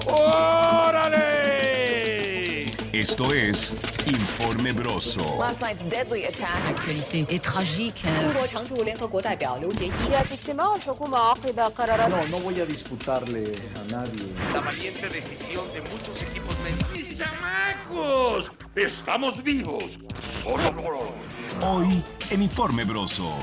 ¡Órale! Esto es Informe Broso. Last night's deadly attack. L'actualité est tragique. 中国常驻联合国代表刘结一 No voy a disputarle a nadie. La valiente decisión de muchos equipos médicos. ¡Mis chamacos! ¡Estamos vivos! ¡Solo! Hoy en Informe Broso.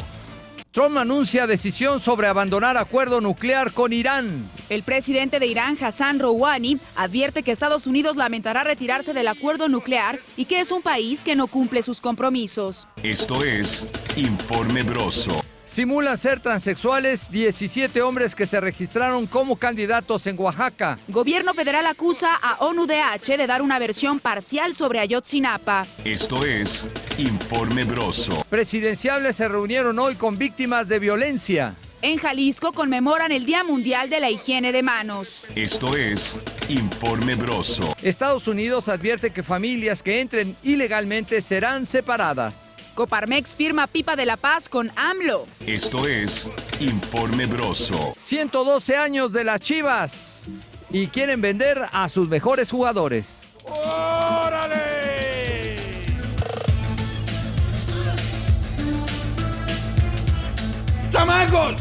Trump anuncia decisión sobre abandonar acuerdo nuclear con Irán. El presidente de Irán, Hassan Rouhani, advierte que Estados Unidos lamentará retirarse del acuerdo nuclear y que es un país que no cumple sus compromisos. Esto es Informe Broso. Simulan ser transexuales 17 hombres que se registraron como candidatos en Oaxaca. Gobierno federal acusa a ONU-DH de dar una versión parcial sobre Ayotzinapa. Esto es Informe Broso. Presidenciables se reunieron hoy con víctimas de violencia. En Jalisco conmemoran el Día Mundial de la Higiene de Manos. Esto es Informe Broso. Estados Unidos advierte que familias que entren ilegalmente serán separadas. Coparmex firma pipa de la paz con AMLO. Esto es Informe Broso. 112 años de las Chivas y quieren vender a sus mejores jugadores. ¡Órale! ¡Chamacos!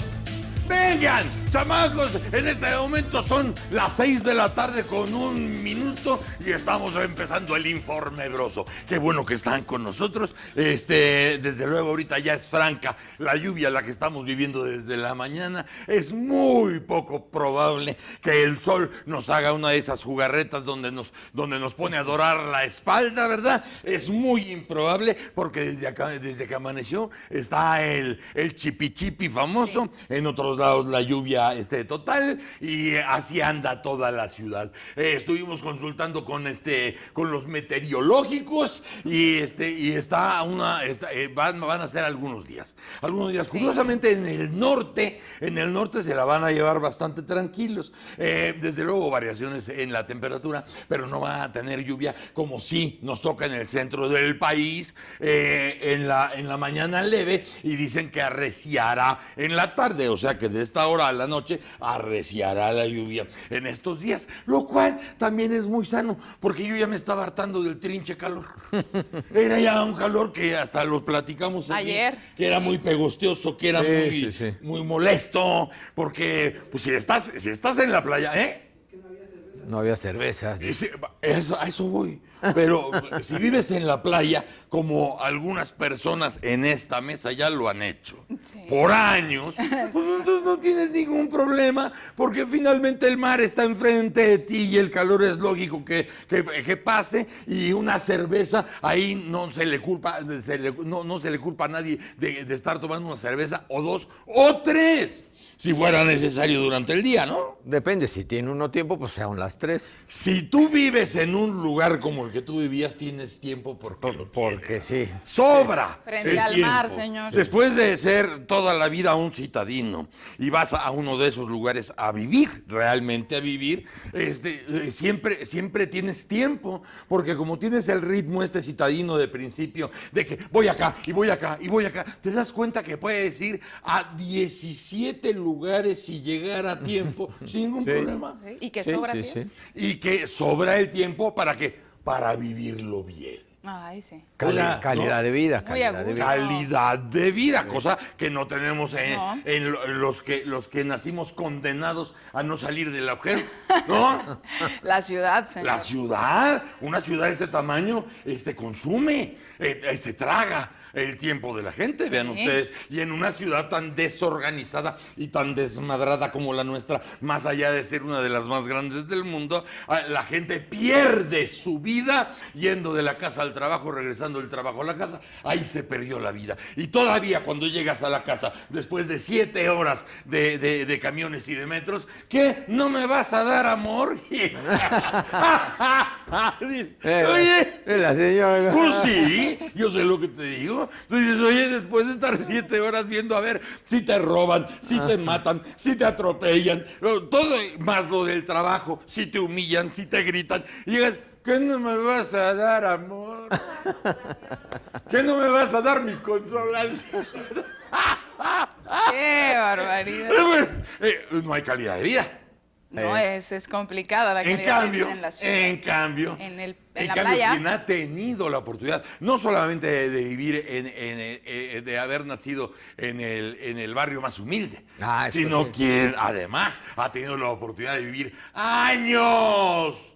¡Vengan! ¡Chamacos! En este momento son las 6 de la tarde con 1 minuto y estamos empezando el Informe Broso. Qué bueno que están con nosotros. Desde luego ahorita ya es franca la lluvia la que estamos viviendo desde la mañana. Es muy poco probable que el sol nos haga una de esas jugarretas donde nos pone a dorar la espalda, ¿verdad? Es muy improbable porque desde que amaneció está el chipi famoso. En otros lados la lluvia total y así anda toda la ciudad. Estuvimos consultando con los meteorológicos y van a ser algunos días. Curiosamente en el norte se la van a llevar bastante tranquilos. Desde luego variaciones en la temperatura, pero no van a tener lluvia como si nos toca en el centro del país en la mañana leve y dicen que arreciará en la tarde, o sea que de esta hora a la noche arreciará la lluvia en estos días, lo cual también es muy sano, porque yo ya me estaba hartando del trinche calor. Era ya un calor que hasta lo platicamos aquí, ayer, que era muy pegostioso, que era muy molesto, porque pues si estás en la playa, No había cervezas. A eso voy. Pero si vives en la playa, como algunas personas en esta mesa ya lo han hecho, por años, pues no tienes ningún problema, porque finalmente el mar está enfrente de ti y el calor es lógico que pase, y una cerveza, ahí no se le culpa a nadie de estar tomando una cerveza o dos o tres. Si fuera necesario durante el día, ¿no? Depende, si tiene uno tiempo, pues sean las 3. Si tú vives en un lugar como el que tú vivías, tienes tiempo Porque sí. Sobra. Frente al mar, señor. Después de ser toda la vida un citadino y vas a uno de esos lugares a vivir, realmente a vivir, siempre tienes tiempo, porque como tienes el ritmo citadino de principio, de que voy acá y voy acá y voy acá, te das cuenta que puedes ir a 17 lugares y llegar a tiempo sin ningún problema. Y que sobra tiempo. Sí. Y que sobra el tiempo para vivirlo bien. Ay, sí. Calidad de vida. Muy a Calidad de gusto. vida. Calidad de vida, cosa que no tenemos en los que nacimos condenados a no salir del agujero, ¿no? La ciudad, señor. La ciudad, una ciudad de este tamaño, consume, se traga el tiempo de la gente, vean ustedes, y en una ciudad tan desorganizada y tan desmadrada como la nuestra, más allá de ser una de las más grandes del mundo, la gente pierde su vida yendo de la casa al trabajo, regresando del trabajo a la casa. Ahí se perdió la vida. Y todavía cuando llegas a la casa, después de 7 horas de camiones y de metros, ¿qué? ¿No me vas a dar amor? Oye, La señora. pues sí, yo sé lo que te digo. Tú dices, oye, después de estar 7 horas viendo a ver si te roban, si te matan, si te atropellan, todo más lo del trabajo, si te humillan, si te gritan, y llegas, ¿qué no me vas a dar, amor? ¿Qué no me vas a dar mi consolación? ¡Qué barbaridad! Pero bueno, no hay calidad de vida. No, es complicada la En calidad de cambio, vida en la ciudad. En la cambio, playa. quien ha tenido la oportunidad, no solamente de vivir, de haber nacido en el barrio más humilde, Ah, eso sino sí. quien además ha tenido la oportunidad de vivir años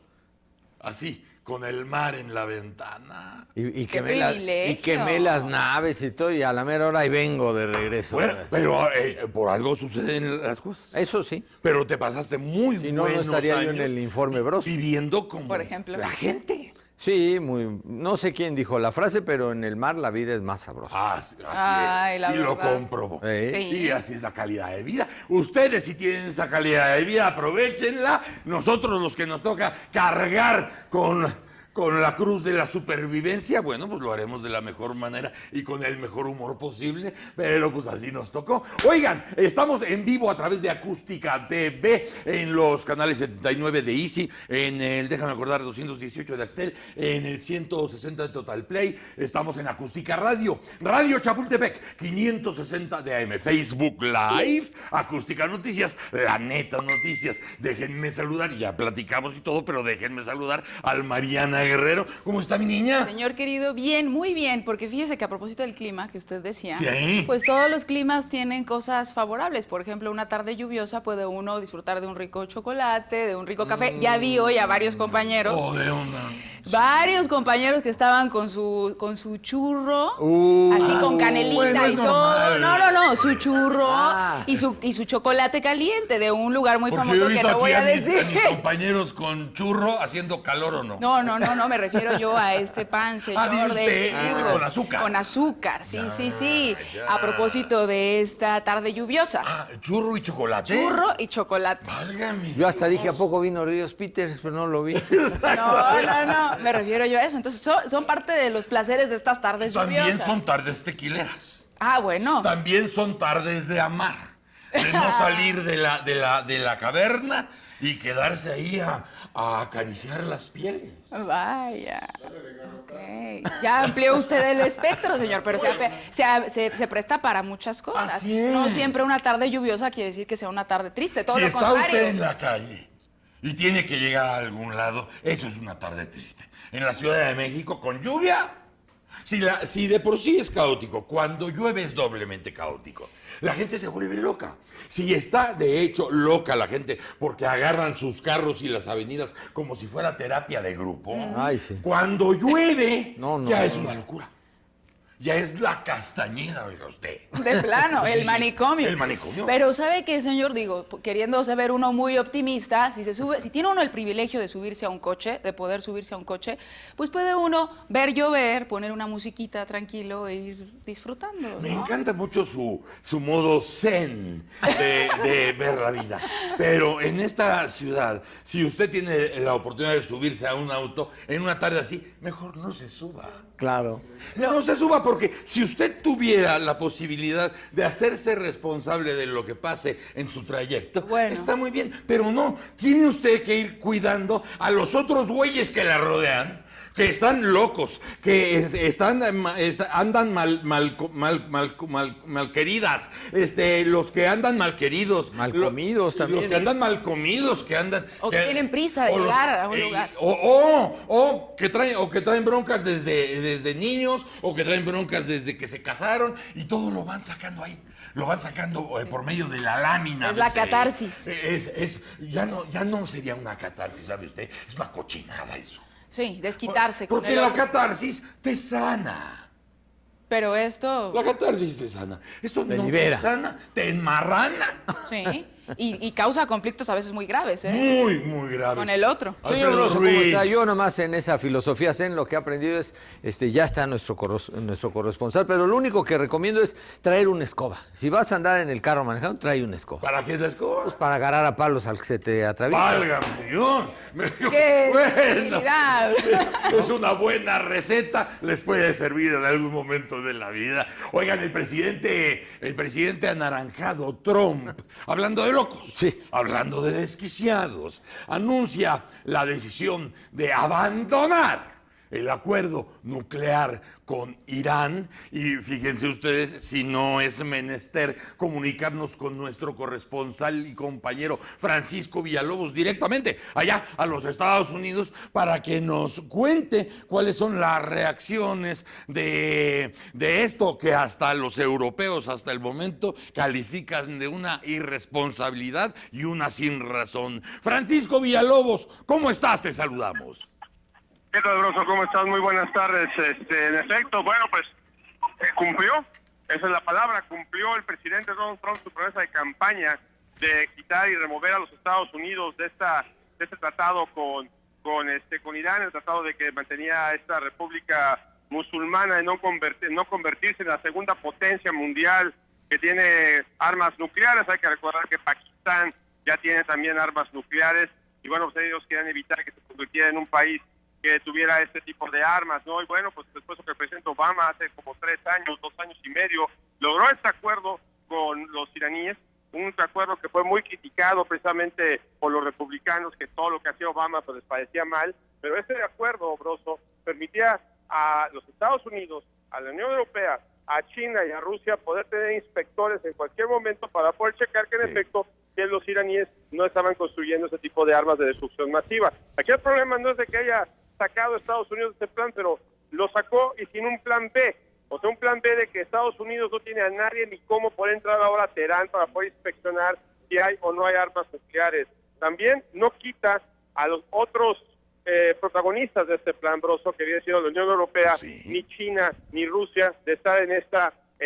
así, con el mar en la ventana. Y Qué quemé y privilegio. quemé las naves y todo, y a la mera hora ahí vengo de regreso. Bueno, pero por algo suceden las cosas. Eso sí. Pero te pasaste muy Si no, no buenos estaría yo años en el informe Bros. viviendo como Por ejemplo. la gente. Sí, no sé quién dijo la frase, pero en el mar la vida es más sabrosa. Así Ay, es. la Y lo verdad. comprobó. Sí. Y así es la calidad de vida. Ustedes si tienen esa calidad de vida, aprovechenla. Nosotros los que nos toca cargar con la cruz de la supervivencia, bueno, pues lo haremos de la mejor manera y con el mejor humor posible, pero pues así nos tocó. Oigan, estamos en vivo a través de Acústica TV en los canales 79 de Easy, en el, déjame acordar, 218 de Axtel, en el 160 de Total Play, estamos en Acústica Radio, Radio Chapultepec, 560 de AM, Facebook Live, Acústica Noticias, La Neta Noticias. Déjenme saludar, y ya platicamos y todo, pero déjenme saludar al Mariana Guerrero. ¿Cómo está mi niña? Señor querido, bien, muy bien, porque fíjese que a propósito del clima que usted decía, Sí. pues todos los climas tienen cosas favorables. Por ejemplo, una tarde lluviosa puede uno disfrutar de un rico chocolate, de un rico café. Ya vi hoy a varios compañeros. O de una... Varios compañeros que estaban con su churro, así con canelita bueno, es y todo. normal. No, su churro Ah. y su chocolate caliente de un lugar muy Porque yo famoso he que visto no voy aquí a mis decir. compañeros con churro haciendo calor o no. No, me refiero yo a este pan, señor, dice de usted, churro. con azúcar. Con azúcar, sí. ya. A propósito de esta tarde lluviosa. Ah, churro y chocolate. Churro y chocolate. Válgame. Yo hasta dije, ¿a poco vino Ríos Peters? Pero no lo vi. No, me refiero yo a eso. Entonces son parte de los placeres de estas tardes También lluviosas. son tardes tequileras. Ah, bueno. También son tardes de amar. De no salir de la caverna y quedarse ahí a acariciar las pieles. Vaya. Ok. Ya amplió usted el espectro, señor, pero se presta para muchas cosas. Así es. No siempre una tarde lluviosa quiere decir que sea una tarde triste, todo Si lo está contrario. usted en la calle y tiene que llegar a algún lado, eso es una tarde triste. En la Ciudad de México, con lluvia, si de por sí es caótico, cuando llueve es doblemente caótico. La gente se vuelve loca. Si está, de hecho, loca la gente porque agarran sus carros y las avenidas como si fuera terapia de grupo. Ay, sí. Cuando llueve, No, ya es una locura. Ya es la Castañeda, oiga usted. De plano, Sí, el sí, manicomio. el manicomio. Pero ¿sabe qué, señor? Digo, queriéndose ver uno muy optimista, si tiene uno el privilegio de subirse a un coche, de poder subirse a un coche, pues puede uno ver llover, poner una musiquita tranquilo e ir disfrutando, Me ¿no? encanta mucho su modo zen de ver la vida. Pero en esta ciudad, si usted tiene la oportunidad de subirse a un auto en una tarde así, mejor no se suba. Claro. No se suba porque si usted tuviera la posibilidad de hacerse responsable de lo que pase en su trayecto, Bueno. está muy bien. Pero no, tiene usted que ir cuidando a los otros güeyes que la rodean, que están locos, que andan mal queridas, los que andan mal queridos, Mal comidos también. los que andan mal comidos, que andan O que tienen prisa de o llegar a un lugar. o que traen broncas desde niños, o que traen broncas desde que se casaron, y todo lo van sacando ahí. Lo van sacando por medio de la lámina. Es la dice. catarsis. Ya no sería una catarsis, ¿sabe usted? Es una cochinada eso. Sí, desquitarse con Porque el la otro. catarsis te sana. Pero esto, La catarsis te sana. Esto Te no libera. te sana, te enmarrana. sí, y causa conflictos a veces muy graves, ¿eh? Muy, muy grave. Con el otro. Señor Alfredo Rosso, ¿cómo Ruiz. está? Yo nomás en esa filosofía zen lo que he aprendido es, ya está nuestro corresponsal, pero lo único que recomiendo es traer una escoba. Si vas a andar en el carro manejando, trae una escoba. ¿Para qué es la escoba? Pues para agarrar a palos al que se te atraviesa. Válgame Dios. ¡Qué Bueno, sensibilidad! es una buena receta, les puede servir en algún momento de la vida. Oigan, el presidente anaranjado Trump, hablando de locos, Sí. hablando de desquiciados, anuncia la decisión de abandonar el acuerdo nuclear con Irán, y fíjense ustedes si no es menester comunicarnos con nuestro corresponsal y compañero Francisco Villalobos directamente allá a los Estados Unidos para que nos cuente cuáles son las reacciones de esto que hasta los europeos hasta el momento califican de una irresponsabilidad y una sin razón. Francisco Villalobos, ¿cómo estás? Te saludamos. ¿Qué tal, Broso? ¿Cómo estás? Muy buenas tardes. En efecto, bueno, pues cumplió, esa es la palabra, cumplió el presidente Donald Trump su promesa de campaña de quitar y remover a los Estados Unidos de este tratado con Irán, el tratado de que mantenía esta república musulmana de no convertirse en la segunda potencia mundial que tiene armas nucleares. Hay que recordar que Pakistán ya tiene también armas nucleares y bueno, pues ellos querían evitar que se convirtiera en un país que tuviera este tipo de armas, ¿no? Y bueno, pues después de que el presidente Obama hace como 2 años y medio, logró este acuerdo con los iraníes, un acuerdo que fue muy criticado precisamente por los republicanos, que todo lo que hacía Obama pues les parecía mal, pero este acuerdo, Broso, permitía a los Estados Unidos, a la Unión Europea, a China y a Rusia poder tener inspectores en cualquier momento para poder checar que en efecto que los iraníes no estaban construyendo ese tipo de armas de destrucción masiva. Aquí el problema no es de que haya sacado a Estados Unidos de este plan, pero lo sacó y sin un plan B, o sea, un plan B de que Estados Unidos no tiene a nadie ni cómo poder entrar ahora a Teherán para poder inspeccionar si hay o no hay armas nucleares. También no quita a los otros protagonistas de este plan, Broso, que viene siendo la Unión Europea, ni China ni Rusia, de estar en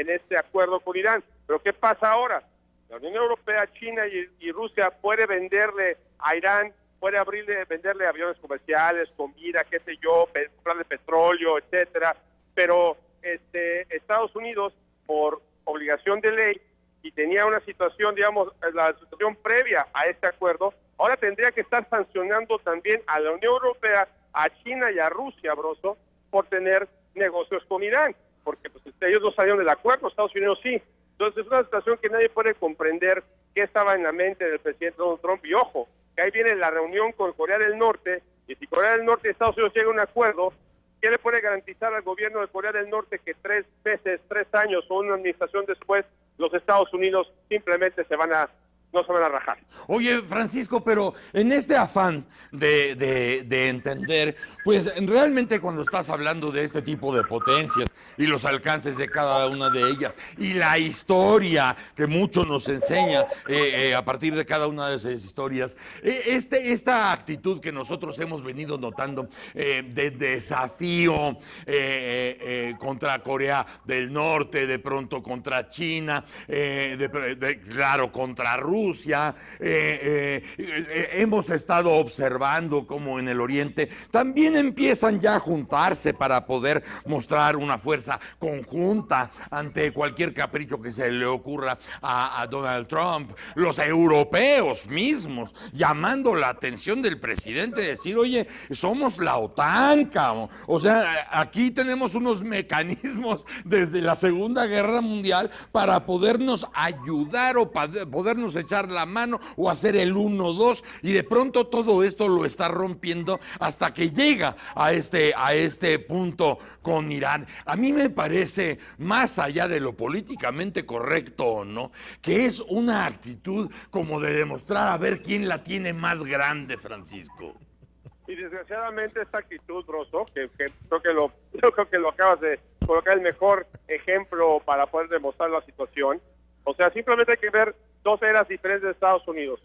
este acuerdo con Irán. Pero ¿qué pasa ahora? La Unión Europea, China y Rusia puede venderle a Irán, puede venderle aviones comerciales, comida, qué sé yo, comprarle petróleo, etcétera, pero Estados Unidos, por obligación de ley, y tenía una situación, digamos, la situación previa a este acuerdo, ahora tendría que estar sancionando también a la Unión Europea, a China y a Rusia, Broso, por tener negocios con Irán, porque pues ellos no salieron del acuerdo, Estados Unidos sí. Entonces es una situación que nadie puede comprender qué estaba en la mente del presidente Donald Trump, y ojo, que ahí viene la reunión con Corea del Norte, y si Corea del Norte y Estados Unidos llegan a un acuerdo, ¿qué le puede garantizar al gobierno de Corea del Norte que 3 años o una administración después, los Estados Unidos simplemente no se van a rajar? Oye, Francisco, pero en este afán de entender, pues realmente cuando estás hablando de este tipo de potencias y los alcances de cada una de ellas y la historia que mucho nos enseña a partir de cada una de esas historias, esta actitud que nosotros hemos venido notando de desafío contra Corea del Norte, de pronto contra China, claro, contra Rusia, hemos estado observando cómo en el Oriente también empiezan ya a juntarse para poder mostrar una fuerza conjunta ante cualquier capricho que se le ocurra a Donald Trump. Los europeos mismos llamando la atención del presidente, decir, oye, somos la OTAN, cabrón. O sea, aquí tenemos unos mecanismos desde la Segunda Guerra Mundial para podernos ayudar o podernos echar la mano o hacer el 1-2, y de pronto todo esto lo está rompiendo hasta que llega a este punto con Irán. A mí me parece, más allá de lo políticamente correcto o no, que es una actitud como de demostrar a ver quién la tiene más grande, Francisco. Y desgraciadamente esta actitud, Broso, que creo que lo acabas de colocar el mejor ejemplo para poder demostrar la situación. O sea, simplemente hay que ver 2 eras diferentes de Estados Unidos.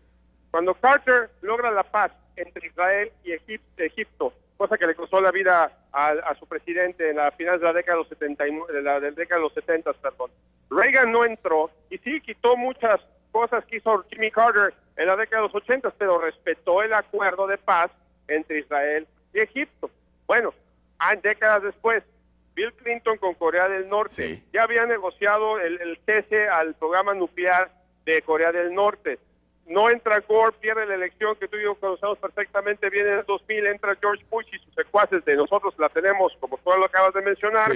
Cuando Carter logra la paz entre Israel y Egipto, cosa que le costó la vida a su presidente en la finales de la década de los 70, perdón. Reagan no entró y sí quitó muchas cosas que hizo Jimmy Carter en la década de los 80, pero respetó el acuerdo de paz entre Israel y Egipto. Bueno, décadas después, Bill Clinton con Corea del Norte ya había negociado el cese al programa nuclear de Corea del Norte. No entra Gore, pierde la elección que tú y yo conocemos perfectamente bien en el 2000, entra George Bush y sus secuaces de nosotros la tenemos, como tú lo acabas de mencionar,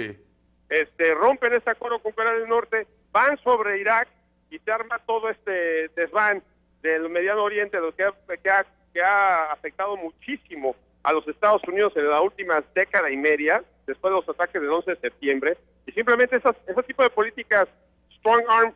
rompen este acuerdo con Corea del Norte, van sobre Irak y se arma todo este desván del Mediano Oriente, lo que ha afectado muchísimo a los Estados Unidos en la última década y media, después de los ataques del 11 de septiembre, y simplemente ese tipo de políticas, strong arm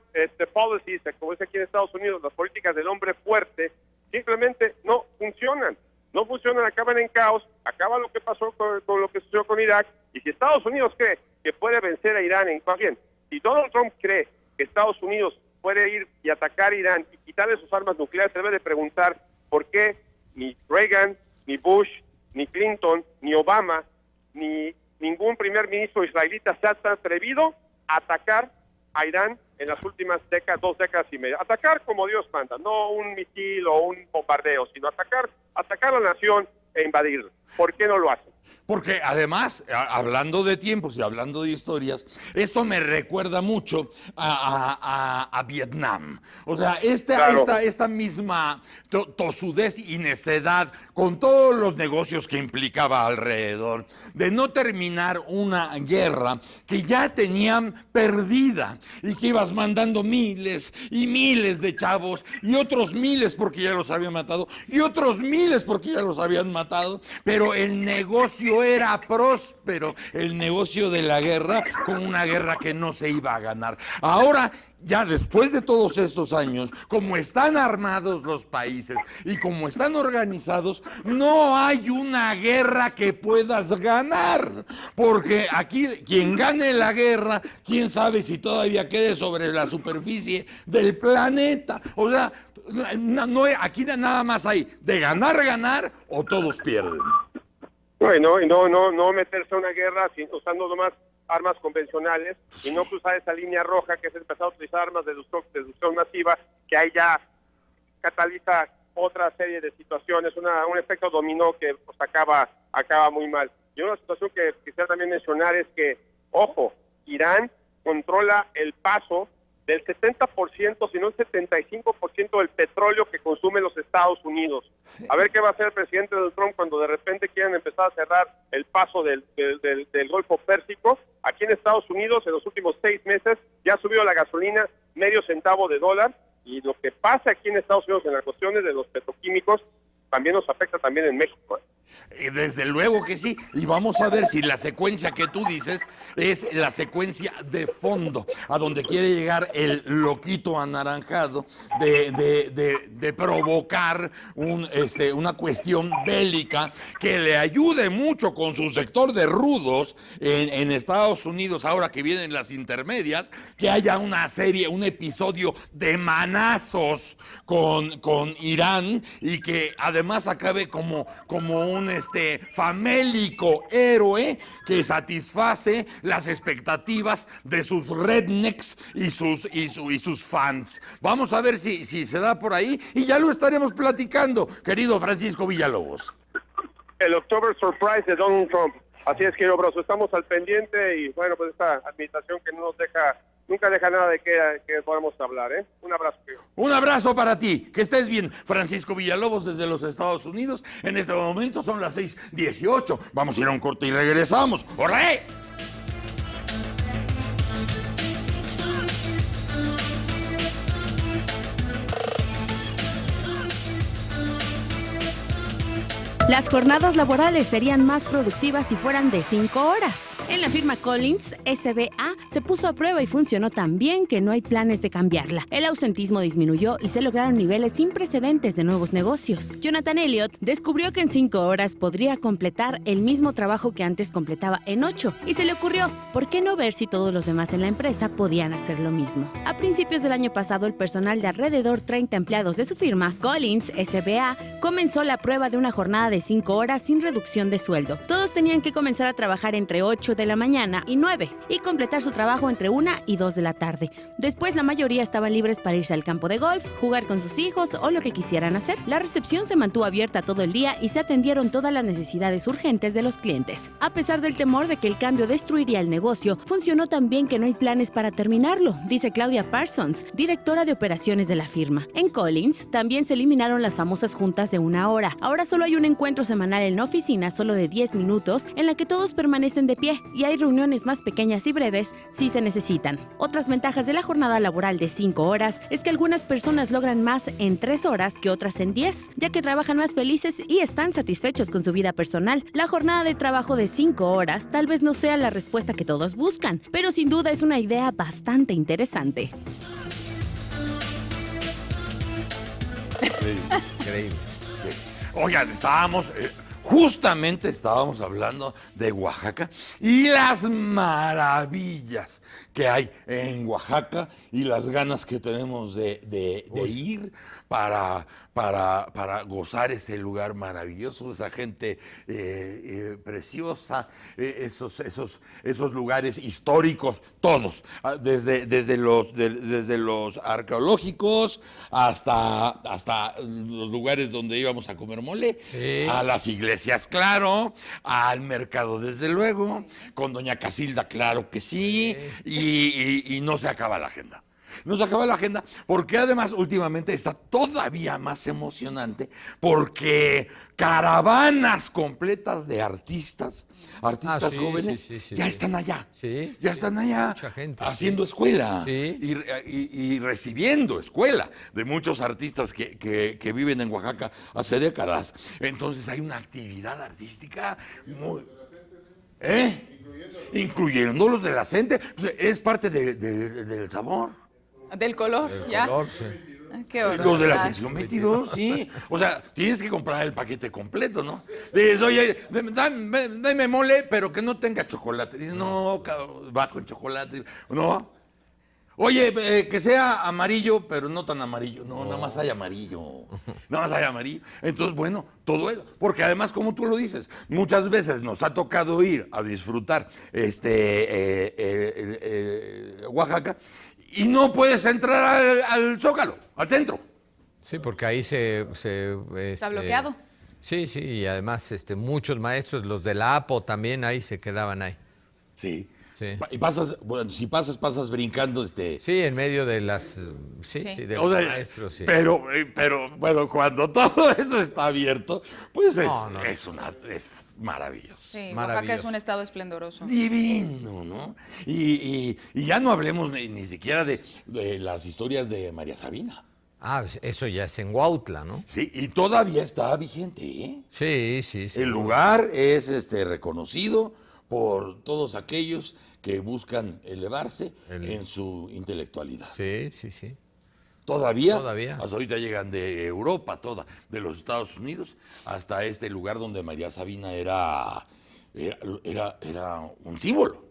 policies, como es aquí en Estados Unidos, las políticas del hombre fuerte, simplemente no funcionan. No funcionan, acaban en caos, acaba lo que pasó con lo que sucedió con Irak, y si Estados Unidos cree que puede vencer a Irán, más bien, si Donald Trump cree que Estados Unidos puede ir y atacar a Irán y quitarle sus armas nucleares, se debe de preguntar por qué ni Reagan, ni Bush, ni Clinton, ni Obama, ni ningún primer ministro israelita se ha atrevido a atacar a Irán en las últimas 2 décadas y media. Atacar como Dios manda, no un misil o un bombardeo, sino atacar a la nación e invadirla. ¿Por qué no lo hacen? Porque además, hablando de tiempos y hablando de historias, esto me recuerda mucho a Vietnam. O sea, esta misma tosudez y necedad, con todos los negocios que implicaba alrededor, de no terminar una guerra que ya tenían perdida y que ibas mandando miles y miles de chavos y otros miles porque ya los habían matado y otros miles porque ya los habían matado, pero el negocio era próspero, el negocio de la guerra, con una guerra que no se iba a ganar. Ahora, ya después de todos estos años, como están armados los países y como están organizados, no hay una guerra que puedas ganar, porque aquí quien gane la guerra, quién sabe si todavía quede sobre la superficie del planeta. O sea, aquí nada más hay de ganar o todos pierden. Bueno, y no meterse a una guerra usando nomás armas convencionales y no cruzar esa línea roja que es empezar a utilizar armas de destrucción masiva, que ahí ya cataliza otra serie de situaciones, un efecto dominó que pues acaba muy mal. Y una situación que quisiera también mencionar es que, ojo, Irán controla el paso del 70%, si no el 75% del petróleo que consumen los Estados Unidos. Sí. A ver qué va a hacer el presidente Donald Trump cuando de repente quieran empezar a cerrar el paso del Golfo Pérsico. Aquí en Estados Unidos, en los últimos 6 meses, ya ha subido la gasolina medio centavo de dólar, y lo que pasa aquí en Estados Unidos en las cuestiones de los petroquímicos también nos afecta también en México. Desde luego que sí, y vamos a ver si la secuencia que tú dices es la secuencia de fondo, a donde quiere llegar el loquito anaranjado de provocar una cuestión bélica que le ayude mucho con su sector de rudos en Estados Unidos, ahora que vienen las intermedias, que haya un episodio de manazos con Irán, y que además acabe como un famélico héroe que satisface las expectativas de sus rednecks y sus fans. Vamos a ver si se da por ahí, y ya lo estaremos platicando, querido Francisco Villalobos. El October Surprise de Donald Trump. Así es, querido Broso, estamos al pendiente, y bueno, pues esta administración que nunca deja nada de que podamos hablar, ¿eh? Un abrazo, tío. Un abrazo para ti, que estés bien. Francisco Villalobos desde los Estados Unidos. En este momento son las 6:18. Vamos a ir a un corte y regresamos. ¡Oré! Las jornadas laborales serían más productivas si fueran de 5 horas. En la firma Collins, SBA se puso a prueba y funcionó tan bien que no hay planes de cambiarla. El ausentismo disminuyó y se lograron niveles sin precedentes de nuevos negocios. Jonathan Elliott descubrió que en 5 horas podría completar el mismo trabajo que antes completaba en 8, y se le ocurrió, ¿por qué no ver si todos los demás en la empresa podían hacer lo mismo? A principios del año pasado, el personal de alrededor 30 empleados de su firma, Collins, SBA, comenzó la prueba de una jornada de 5 horas sin reducción de sueldo. Todos tenían que comenzar a trabajar entre 8 de la mañana y 9 y completar su trabajo entre 1 y 2 de la tarde. Después, la mayoría estaban libres para irse al campo de golf, jugar con sus hijos o lo que quisieran hacer. La recepción se mantuvo abierta todo el día y se atendieron todas las necesidades urgentes de los clientes. A pesar del temor de que el cambio destruiría el negocio, funcionó tan bien que no hay planes para terminarlo, dice Claudia Parsons, directora de operaciones de la firma. En Collins también se eliminaron las famosas juntas de 1 hora. Ahora solo hay un encuentro semanal en la oficina, solo de 10 minutos, en la que todos permanecen de pie. y hay reuniones más pequeñas y breves si se necesitan. Otras ventajas de la jornada laboral de 5 horas es que algunas personas logran más en 3 horas que otras en 10, ya que trabajan más felices y están satisfechos con su vida personal. La jornada de trabajo de 5 horas tal vez no sea la respuesta que todos buscan, pero sin duda es una idea bastante interesante. Increíble. Oigan, justamente estábamos hablando de Oaxaca y las maravillas que hay en Oaxaca y las ganas que tenemos de ir para gozar ese lugar maravilloso, esa gente preciosa, esos lugares históricos, todos, desde los arqueológicos hasta los lugares donde íbamos a comer mole, a las iglesias, claro, al mercado, desde luego, con doña Casilda, claro que sí, y no se acaba la agenda. No se acaba la agenda porque además últimamente está todavía más emocionante porque caravanas completas de artistas jóvenes ya están allá. Sí, ya están allá mucha gente, haciendo escuela Sí. y recibiendo escuela de muchos artistas que viven en Oaxaca hace décadas. Entonces hay una actividad artística muy... Incluyendo los de la gente. Es parte del sabor. Del color, ya. Sí. Qué horror. Los de la sección 22, sí. O sea, tienes que comprar el paquete completo, ¿no? Dices, oye, dame mole, pero que no tenga chocolate. Dices, no, va con chocolate. No. Oye, que sea amarillo, pero no tan amarillo. No, nada más hay amarillo. Nada más hay amarillo. Entonces, bueno, todo eso. Porque además, como tú lo dices, muchas veces nos ha tocado ir a disfrutar Oaxaca y no puedes entrar al Zócalo, al centro. Sí, porque ahí Está bloqueado. Sí, y además muchos maestros, los de la APO también ahí se quedaban ahí. Sí. Sí. Y bueno, si pasas brincando, Sí, en medio de las... Sí, de o los sea, maestros, sí. Pero, bueno, cuando todo eso está abierto, pues es maravilloso. Sí, Maravilloso. Oaxaca es un estado esplendoroso. Divino, ¿no? Y ya no hablemos ni siquiera de las historias de María Sabina. Ah, eso ya es en Huautla, ¿no? Sí, y todavía está vigente, ¿eh? Sí. El lugar es reconocido por todos aquellos que buscan elevarse en su intelectualidad. Sí. Todavía. Todavía. Hasta ahorita llegan de Europa toda, de los Estados Unidos, hasta este lugar donde María Sabina era un símbolo,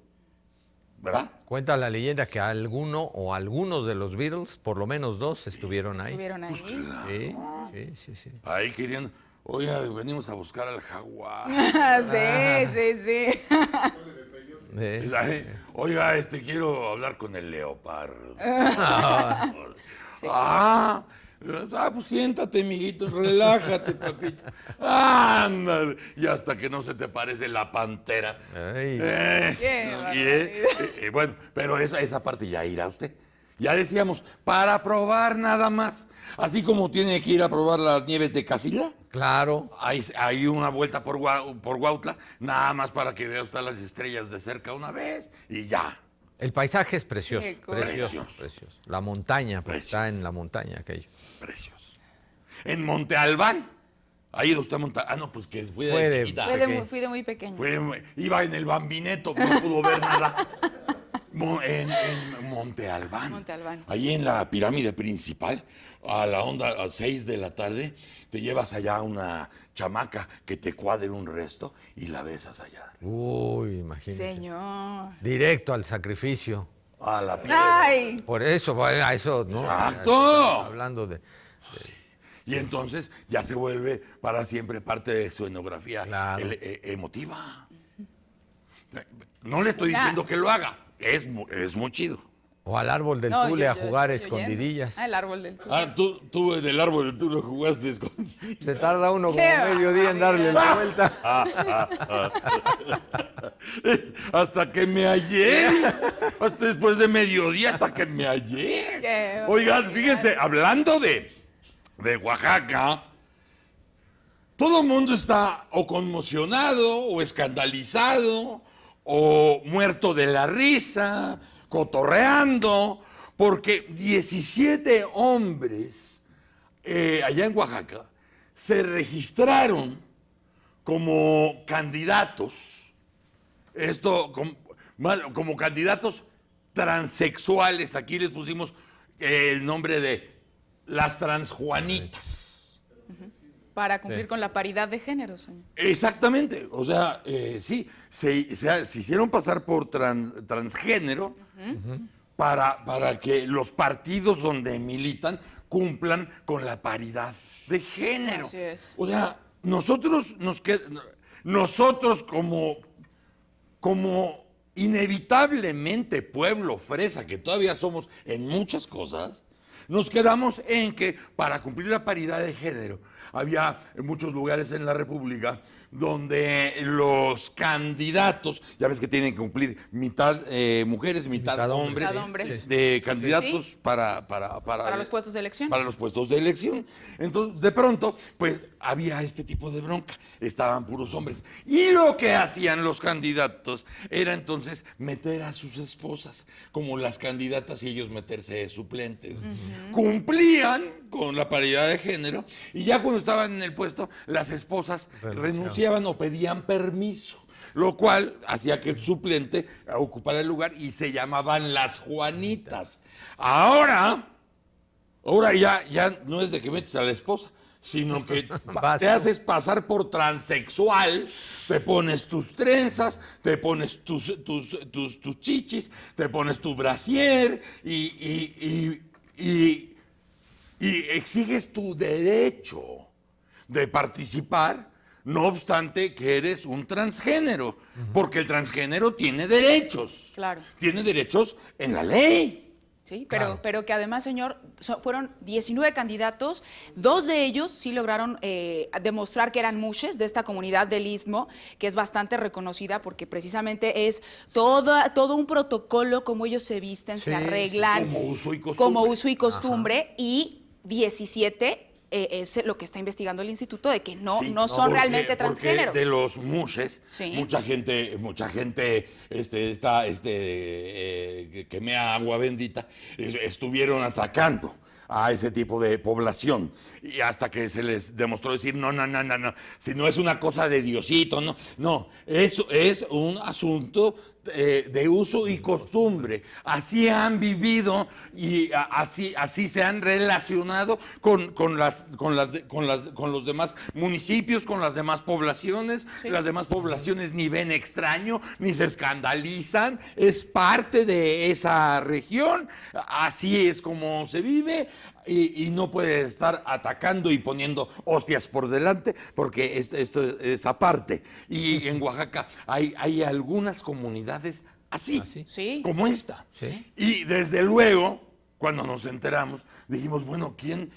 ¿verdad? Cuenta la leyenda que alguno o algunos de los Beatles, por lo menos 2, estuvieron ahí. Estuvieron ahí. Pues claro. Sí. Ahí querían, oiga, venimos a buscar al jaguar. Sí. Oiga, quiero hablar con el leopardo. Pues siéntate, mijito, relájate, papito. Ándale. Y hasta que no se te parece la pantera. Ay. Bueno, pero esa parte ya irá usted. Ya decíamos, para probar nada más. Así como tiene que ir a probar las nieves de Casilla. Claro. Hay una vuelta por Huautla, nada más para que vea usted las estrellas de cerca una vez y ya. El paisaje es precioso, Qué cosa. precioso. La montaña, pues está en la montaña aquello. Precioso. En Monte Albán. ¿Ha ido usted a Monte Albán? No, pues que fui Fue de de- chiquita. Fui de muy pequeño. Iba en el Bambineto, no pudo ver nada. En Monte Albán. Monte Albán. Ahí en la pirámide principal, a las 6 de la tarde, te llevas allá una chamaca que te cuadre un resto y la besas allá. Uy, imagínese. Señor. Directo al sacrificio. A la piedra. ¡Ay! Por eso, bueno, a eso, ¿no? Exacto. Hablando de... Y entonces ya se vuelve para siempre parte de su etnografía Claro. emotiva. No le estoy diciendo que lo haga, es muy chido. O al árbol del No, Tule yo a jugar estoy oyendo. escondidillas. El árbol del Tule. Tú en el árbol tú lo jugaste escondido. Se tarda uno como Qué medio día en darle la vuelta. Hasta que me hallé. Hasta después de mediodía, hasta que me hallé. Qué Oigan, fíjense, hablando de Oaxaca, todo el mundo está o conmocionado, o escandalizado, o muerto de la risa, cotorreando, porque 17 hombres allá en Oaxaca se registraron como candidatos, como candidatos transexuales. Aquí les pusimos el nombre de las transjuanitas. Para cumplir con la paridad de género, señor. Exactamente, o sea, sí, se hicieron pasar por transgénero para que los partidos donde militan cumplan con la paridad de género. Así es. O sea, nosotros como inevitablemente pueblo fresa, que todavía somos en muchas cosas, nos quedamos en que para cumplir la paridad de género había en muchos lugares en la República donde los candidatos, ya ves que tienen que cumplir mitad mujeres, mitad hombres, Mitad hombres. de candidatos Sí. para Para los puestos de elección. para los puestos de elección. Entonces, de pronto, pues había este tipo de bronca. Estaban puros hombres. Y lo que hacían los candidatos era entonces meter a sus esposas como las candidatas y ellos meterse de suplentes. Cumplían con la paridad de género y ya cuando estaban en el puesto, las esposas renunciaban o pedían permiso, lo cual hacía que el suplente ocupara el lugar y se llamaban las Juanitas. Ahora ya no es de que metes a la esposa, sino que te haces pasar por transexual, te pones tus trenzas, te pones tus chichis, te pones tu brasier y exiges tu derecho de participar, no obstante que eres un transgénero, porque el transgénero tiene derechos. Claro. Tiene derechos en la ley. Sí, pero que además, señor, fueron 19 candidatos, 2 de ellos sí lograron demostrar que eran mushes de esta comunidad del Istmo, que es bastante reconocida porque precisamente es todo un protocolo, como ellos se visten, se arreglan, como uso y costumbre, y 17 es lo que está investigando el instituto, de que no son realmente transgénero. Porque de los mushes, Sí. mucha gente que mea agua bendita, estuvieron atacando a ese tipo de población, y hasta que se les demostró decir no, si no es una cosa de Diosito, no, eso es un asunto de uso y costumbre. Así han vivido y así se han relacionado con los demás municipios, con las demás poblaciones. Sí. Las demás poblaciones ni ven extraño, ni se escandalizan. Es parte de esa región. Así es como se vive. Y no puede estar atacando y poniendo hostias por delante, porque esto es aparte. Y en Oaxaca hay algunas comunidades así, Sí. como esta. Sí. Y desde luego, cuando nos enteramos, dijimos, bueno, ¿quién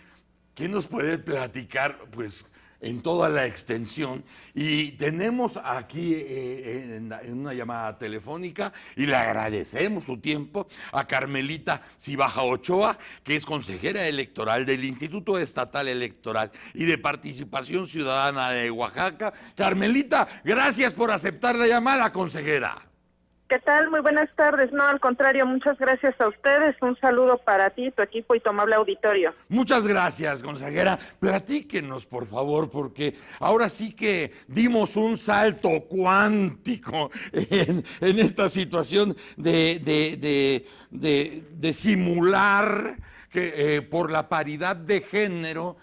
nos puede platicar, pues, en toda la extensión? Y tenemos aquí en una llamada telefónica, y le agradecemos su tiempo, a Carmelita Cibaja Ochoa, que es consejera electoral del Instituto Estatal Electoral y de Participación Ciudadana de Oaxaca. Carmelita, gracias por aceptar la llamada, consejera. ¿Qué tal? Muy buenas tardes. No, al contrario, muchas gracias a ustedes. Un saludo para ti, tu equipo y tu amable auditorio. Muchas gracias, consejera. Platíquenos, por favor, porque ahora sí que dimos un salto cuántico en esta situación de simular que por la paridad de género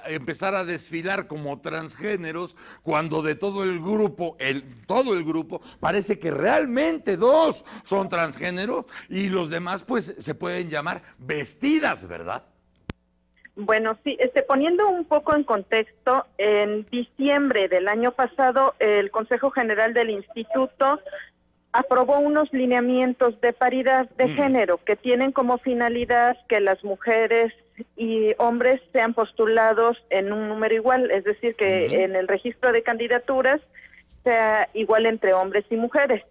empezar a desfilar como transgéneros, cuando de todo el grupo parece que realmente 2 son transgénero y los demás pues se pueden llamar vestidas, ¿verdad? Bueno, sí, poniendo un poco en contexto, en diciembre del año pasado, el Consejo General del Instituto aprobó unos lineamientos de paridad de género que tienen como finalidad que las mujeres y hombres sean postulados en un número igual, es decir, que en el registro de candidaturas sea igual entre hombres y mujeres.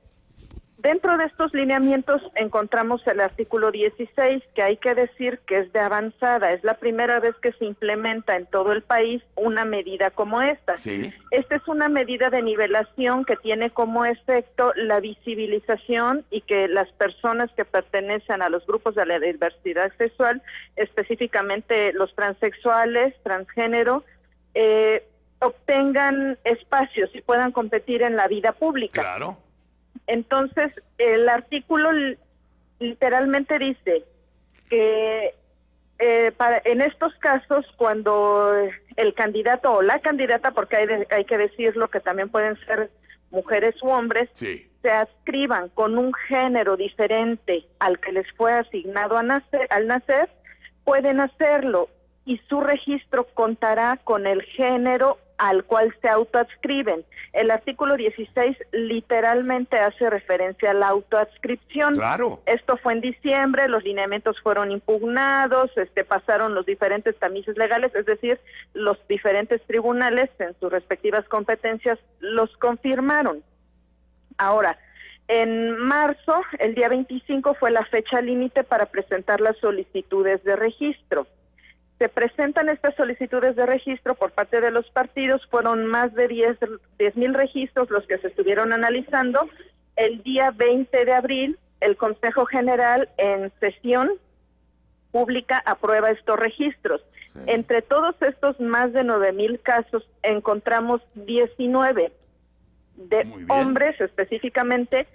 Dentro de estos lineamientos encontramos el artículo 16, que hay que decir que es de avanzada. Es la primera vez que se implementa en todo el país una medida como esta. Sí. Esta es una medida de nivelación que tiene como efecto la visibilización y que las personas que pertenecen a los grupos de la diversidad sexual, específicamente los transexuales, transgénero, obtengan espacios y puedan competir en la vida pública. Claro. Entonces, el artículo literalmente dice que en estos casos, cuando el candidato o la candidata, porque hay que decirlo que también pueden ser mujeres u hombres, Sí. se adscriban con un género diferente al que les fue asignado al nacer, pueden hacerlo y su registro contará con el género al cual se autoadscriben. El artículo 16 literalmente hace referencia a la autoadscripción. Claro. Esto fue en diciembre, los lineamientos fueron impugnados, pasaron los diferentes tamices legales, es decir, los diferentes tribunales en sus respectivas competencias los confirmaron. Ahora, en marzo, el día 25 fue la fecha límite para presentar las solicitudes de registro. Se presentan estas solicitudes de registro por parte de los partidos, fueron más de 10,000 registros los que se estuvieron analizando. El día 20 de abril, el Consejo General en sesión pública aprueba estos registros. Sí. Entre todos estos más de 9,000 casos, encontramos 19 de hombres específicamente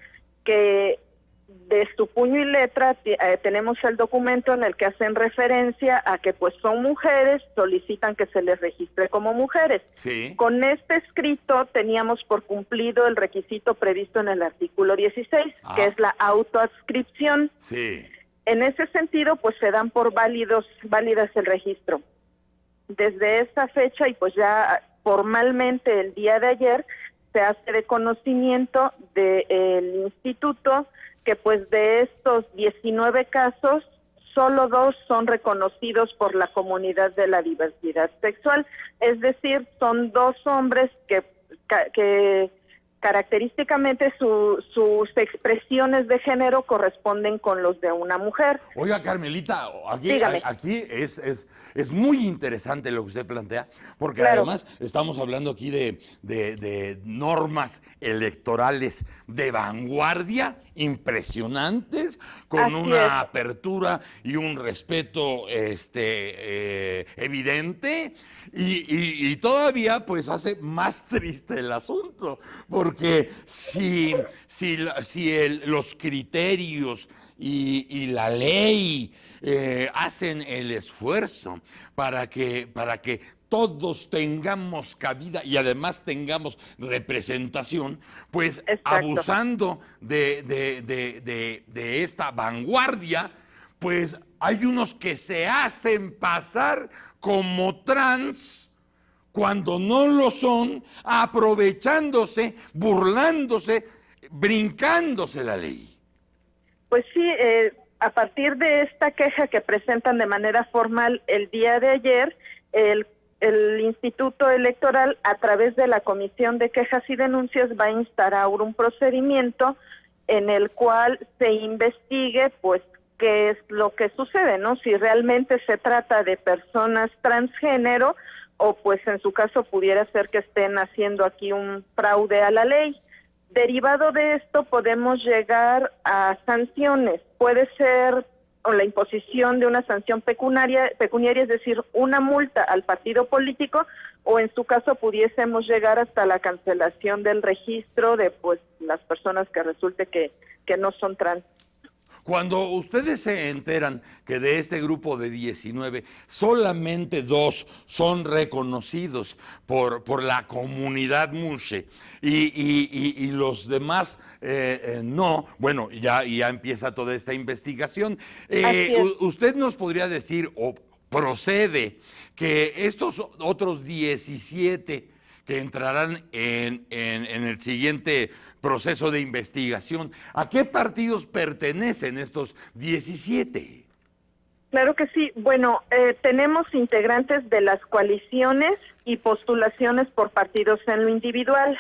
que de su puño y letra tenemos el documento en el que hacen referencia a que pues son mujeres, solicitan que se les registre como mujeres. Sí. Con este escrito teníamos por cumplido el requisito previsto en el artículo 16, que es la autoadscripción. Sí. En ese sentido, pues se dan por válidas el registro. Desde esa fecha y pues ya formalmente el día de ayer se hace de conocimiento del instituto que pues de estos 19 casos, solo 2 son reconocidos por la comunidad de la diversidad sexual. Es decir, son 2 hombres que característicamente sus expresiones de género corresponden con los de una mujer. Oiga, Carmelita, Dígame. aquí es muy interesante lo que usted plantea, porque Claro. además estamos hablando aquí de normas electorales de vanguardia impresionantes, con Así una es. apertura y un respeto evidente, y todavía pues hace más triste el asunto, porque si los criterios y la ley hacen el esfuerzo para que todos tengamos cabida y además tengamos representación, pues Exacto. abusando de esta vanguardia, pues hay unos que se hacen pasar como trans cuando no lo son, aprovechándose, burlándose, brincándose la ley. Pues sí, a partir de esta queja que presentan de manera formal el día de ayer, el Instituto Electoral, a través de la Comisión de Quejas y Denuncias, va a instaurar un procedimiento en el cual se investigue, pues, qué es lo que sucede, ¿no? Si realmente se trata de personas transgénero o, pues, en su caso pudiera ser que estén haciendo aquí un fraude a la ley. Derivado de esto podemos llegar a sanciones. Puede ser o la imposición de una sanción pecuniaria, es decir, una multa al partido político, o en su caso pudiésemos llegar hasta la cancelación del registro de pues las personas que resulte que no son trans. Cuando ustedes se enteran que de este grupo de 19, solamente 2 son reconocidos por la comunidad Mushe y los demás no, bueno, ya empieza toda esta investigación. ¿Usted nos podría decir o procede que estos otros 17 que entrarán en el siguiente proceso de investigación, ¿a qué partidos pertenecen estos 17? Claro que sí. Bueno, tenemos integrantes de las coaliciones y postulaciones por partidos en lo individual.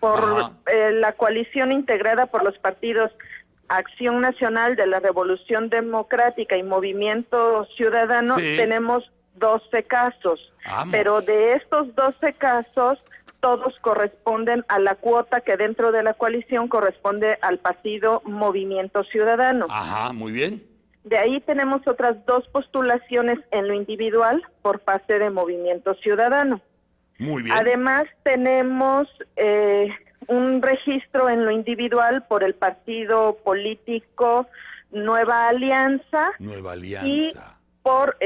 por la coalición integrada por los partidos Acción Nacional de la Revolución Democrática y Movimiento Ciudadano, tenemos 12 casos. Pero de estos 12 casos, todos corresponden a la cuota que dentro de la coalición corresponde al partido Movimiento Ciudadano. Ajá, muy bien. De ahí tenemos otras 2 postulaciones en lo individual por parte de Movimiento Ciudadano. Muy bien. Además tenemos un registro en lo individual por el partido político Nueva Alianza. Nueva Alianza. Y por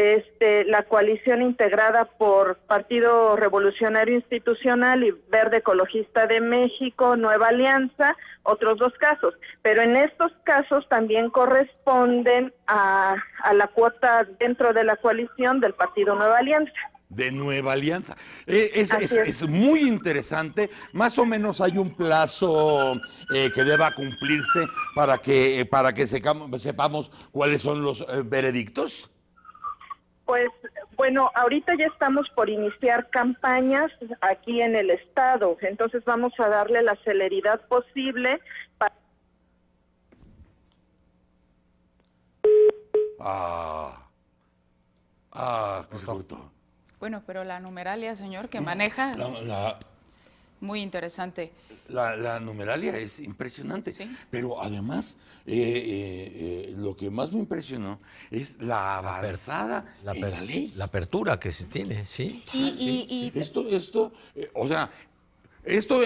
la coalición integrada por Partido Revolucionario Institucional y Verde Ecologista de México, Nueva Alianza, otros 2 casos. Pero en estos casos también corresponden a la cuota dentro de la coalición del Partido Nueva Alianza. De Nueva Alianza. Es muy interesante. Más o menos hay un plazo que deba cumplirse para que sepamos cuáles son los veredictos. Pues bueno, ahorita ya estamos por iniciar campañas aquí en el estado, entonces vamos a darle la celeridad posible para... Que se cortó. Bueno, pero la numeralia, señor, que maneja, La muy interesante. La numeralia es impresionante, pero además lo que más me impresionó es la avanzada en la ley. La apertura que se tiene, sí. Esto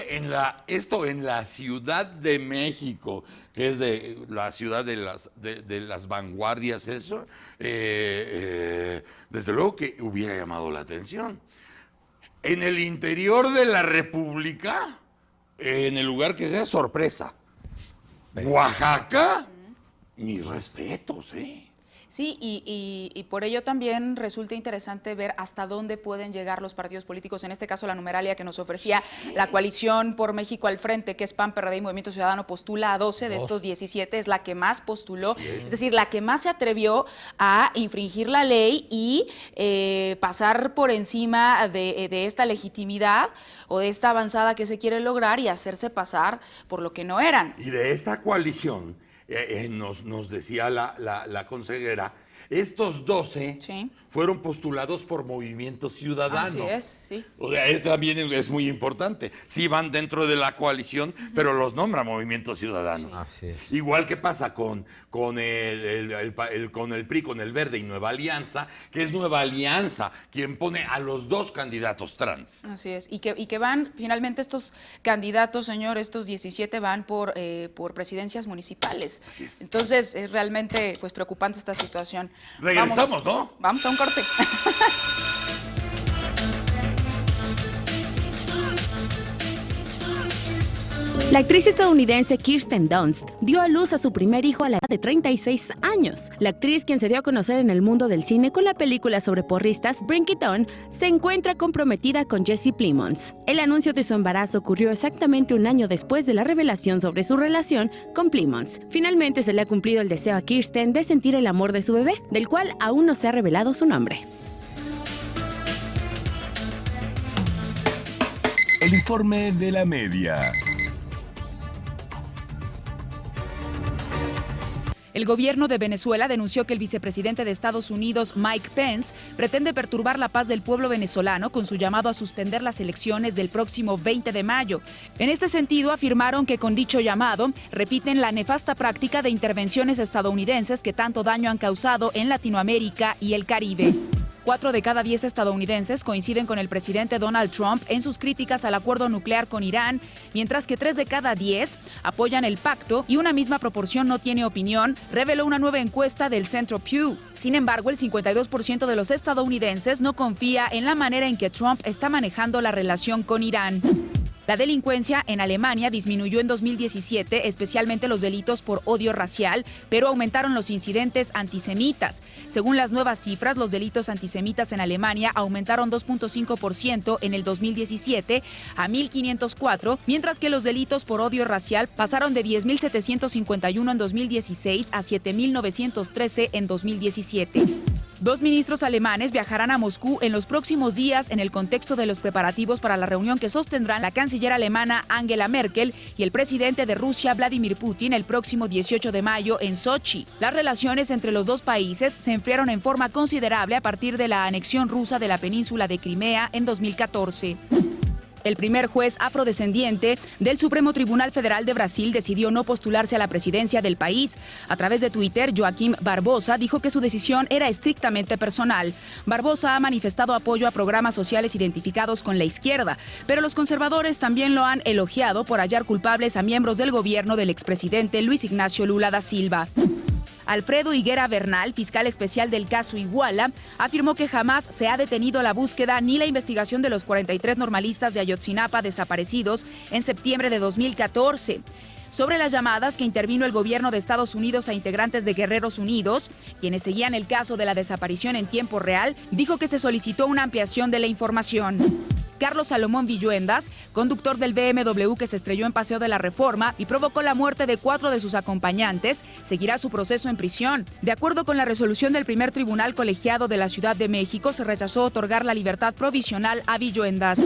en la Ciudad de México, que es de la ciudad de las vanguardias, eso, desde luego que hubiera llamado la atención. En el interior de la República, en el lugar que sea, sorpresa. Oaxaca, mis respetos, Sí, y por ello también resulta interesante ver hasta dónde pueden llegar los partidos políticos, en este caso la numeralia que nos ofrecía la coalición por México al frente, que es PAN, PRD y Movimiento Ciudadano, postula a 12 de estos 17, es la que más postuló, es decir, la que más se atrevió a infringir la ley y pasar por encima de esta legitimidad o de esta avanzada que se quiere lograr y hacerse pasar por lo que no eran. Y de esta coalición, nos decía la consejera, estos 12 fueron postulados por Movimiento Ciudadano. Así es, sí. O sea, también es muy importante. Sí van dentro de la coalición, pero los nombra Movimiento Ciudadano. Así es. Igual que pasa con el PRI, con el Verde y Nueva Alianza, que es Nueva Alianza quien pone a los 2 candidatos trans. Así es, y que van, finalmente estos candidatos, señor, estos 17 van por presidencias municipales. Así es. Entonces, es realmente pues preocupante esta situación. Regresamos, ¿no? Vamos a un corte. La actriz estadounidense Kirsten Dunst dio a luz a su primer hijo a la edad de 36 años. La actriz, quien se dio a conocer en el mundo del cine con la película sobre porristas Bring It On, se encuentra comprometida con Jesse Plemons. El anuncio de su embarazo ocurrió exactamente un año después de la revelación sobre su relación con Plemons. Finalmente se le ha cumplido el deseo a Kirsten de sentir el amor de su bebé, del cual aún no se ha revelado su nombre. El informe de la media. El gobierno de Venezuela denunció que el vicepresidente de Estados Unidos, Mike Pence, pretende perturbar la paz del pueblo venezolano con su llamado a suspender las elecciones del próximo 20 de mayo. En este sentido, afirmaron que con dicho llamado repiten la nefasta práctica de intervenciones estadounidenses que tanto daño han causado en Latinoamérica y el Caribe. 4 de cada 10 estadounidenses coinciden con el presidente Donald Trump en sus críticas al acuerdo nuclear con Irán, mientras que 3 de cada 10 apoyan el pacto y una misma proporción no tiene opinión, reveló una nueva encuesta del Centro Pew. Sin embargo, el 52% de los estadounidenses no confía en la manera en que Trump está manejando la relación con Irán. La delincuencia en Alemania disminuyó en 2017, especialmente los delitos por odio racial, pero aumentaron los incidentes antisemitas. Según las nuevas cifras, los delitos antisemitas en Alemania aumentaron 2.5% en el 2017 a 1.504, mientras que los delitos por odio racial pasaron de 10.751 en 2016 a 7.913 en 2017. 2 ministros alemanes viajarán a Moscú en los próximos días en el contexto de los preparativos para la reunión que sostendrán la canciller alemana Angela Merkel y el presidente de Rusia Vladimir Putin el próximo 18 de mayo en Sochi. Las relaciones entre los dos países se enfriaron en forma considerable a partir de la anexión rusa de la península de Crimea en 2014. El primer juez afrodescendiente del Supremo Tribunal Federal de Brasil decidió no postularse a la presidencia del país. A través de Twitter, Joaquim Barbosa dijo que su decisión era estrictamente personal. Barbosa ha manifestado apoyo a programas sociales identificados con la izquierda, pero los conservadores también lo han elogiado por hallar culpables a miembros del gobierno del expresidente Luis Ignacio Lula da Silva. Alfredo Higuera Bernal, fiscal especial del caso Iguala, afirmó que jamás se ha detenido la búsqueda ni la investigación de los 43 normalistas de Ayotzinapa desaparecidos en septiembre de 2014. Sobre las llamadas que intervino el gobierno de Estados Unidos a integrantes de Guerreros Unidos, quienes seguían el caso de la desaparición en tiempo real, dijo que se solicitó una ampliación de la información. Carlos Salomón Villuendas, conductor del BMW que se estrelló en Paseo de la Reforma y provocó la muerte de 4 de sus acompañantes, seguirá su proceso en prisión. De acuerdo con la resolución del primer tribunal colegiado de la Ciudad de México, se rechazó otorgar la libertad provisional a Villuendas.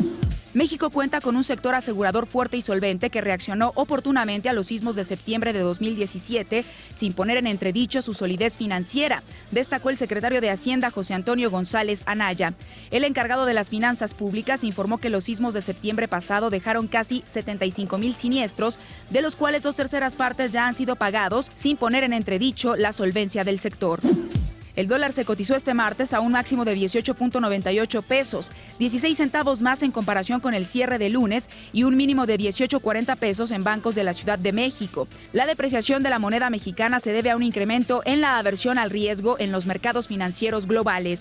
México cuenta con un sector asegurador fuerte y solvente que reaccionó oportunamente a los sismos de septiembre de 2017 sin poner en entredicho su solidez financiera, destacó el secretario de Hacienda José Antonio González Anaya. El encargado de las finanzas públicas informó que los sismos de septiembre pasado dejaron casi 75,000 siniestros, de los cuales 2/3 partes ya han sido pagados sin poner en entredicho la solvencia del sector. El dólar se cotizó este martes a un máximo de 18.98 pesos, 16 centavos más en comparación con el cierre de lunes y un mínimo de 18.40 pesos en bancos de la Ciudad de México. La depreciación de la moneda mexicana se debe a un incremento en la aversión al riesgo en los mercados financieros globales.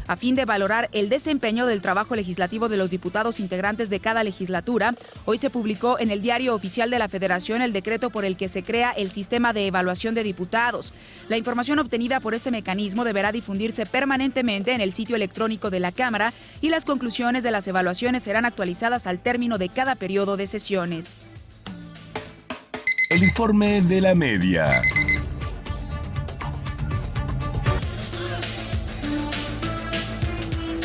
A fin de valorar el desempeño del trabajo legislativo de los diputados integrantes de cada legislatura, hoy se publicó en el Diario Oficial de la Federación el decreto por el que se crea el sistema de evaluación de diputados. La información obtenida por este mecanismo deberá difundirse permanentemente en el sitio electrónico de la Cámara y las conclusiones de las evaluaciones serán actualizadas al término de cada periodo de sesiones. El informe de la media.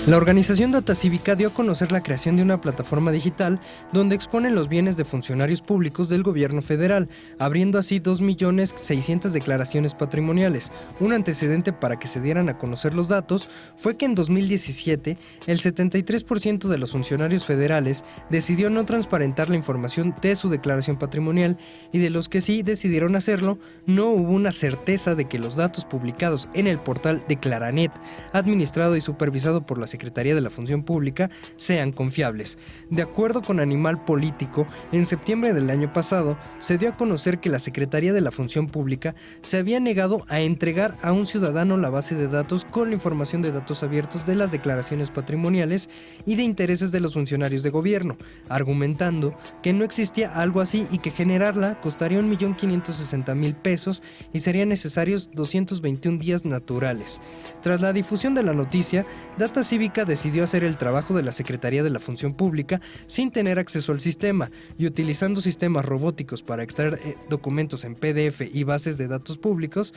La organización Data Cívica dio a conocer la creación de una plataforma digital donde exponen los bienes de funcionarios públicos del gobierno federal, abriendo así 2.600.000 declaraciones patrimoniales. Un antecedente para que se dieran a conocer los datos fue que en 2017 el 73% de los funcionarios federales decidió no transparentar la información de su declaración patrimonial y de los que sí decidieron hacerlo, no hubo una certeza de que los datos publicados en el portal Declaranet, administrado y supervisado por la Secretaría de la Función Pública, sean confiables. De acuerdo con Animal Político, en septiembre del año pasado se dio a conocer que la Secretaría de la Función Pública se había negado a entregar a un ciudadano la base de datos con la información de datos abiertos de las declaraciones patrimoniales y de intereses de los funcionarios de gobierno, argumentando que no existía algo así y que generarla costaría 1.560.000 pesos y serían necesarios 221 días naturales. Tras la difusión de la noticia, Data Cívica decidió hacer el trabajo de la Secretaría de la Función Pública sin tener acceso al sistema y utilizando sistemas robóticos para extraer documentos en PDF y bases de datos públicos,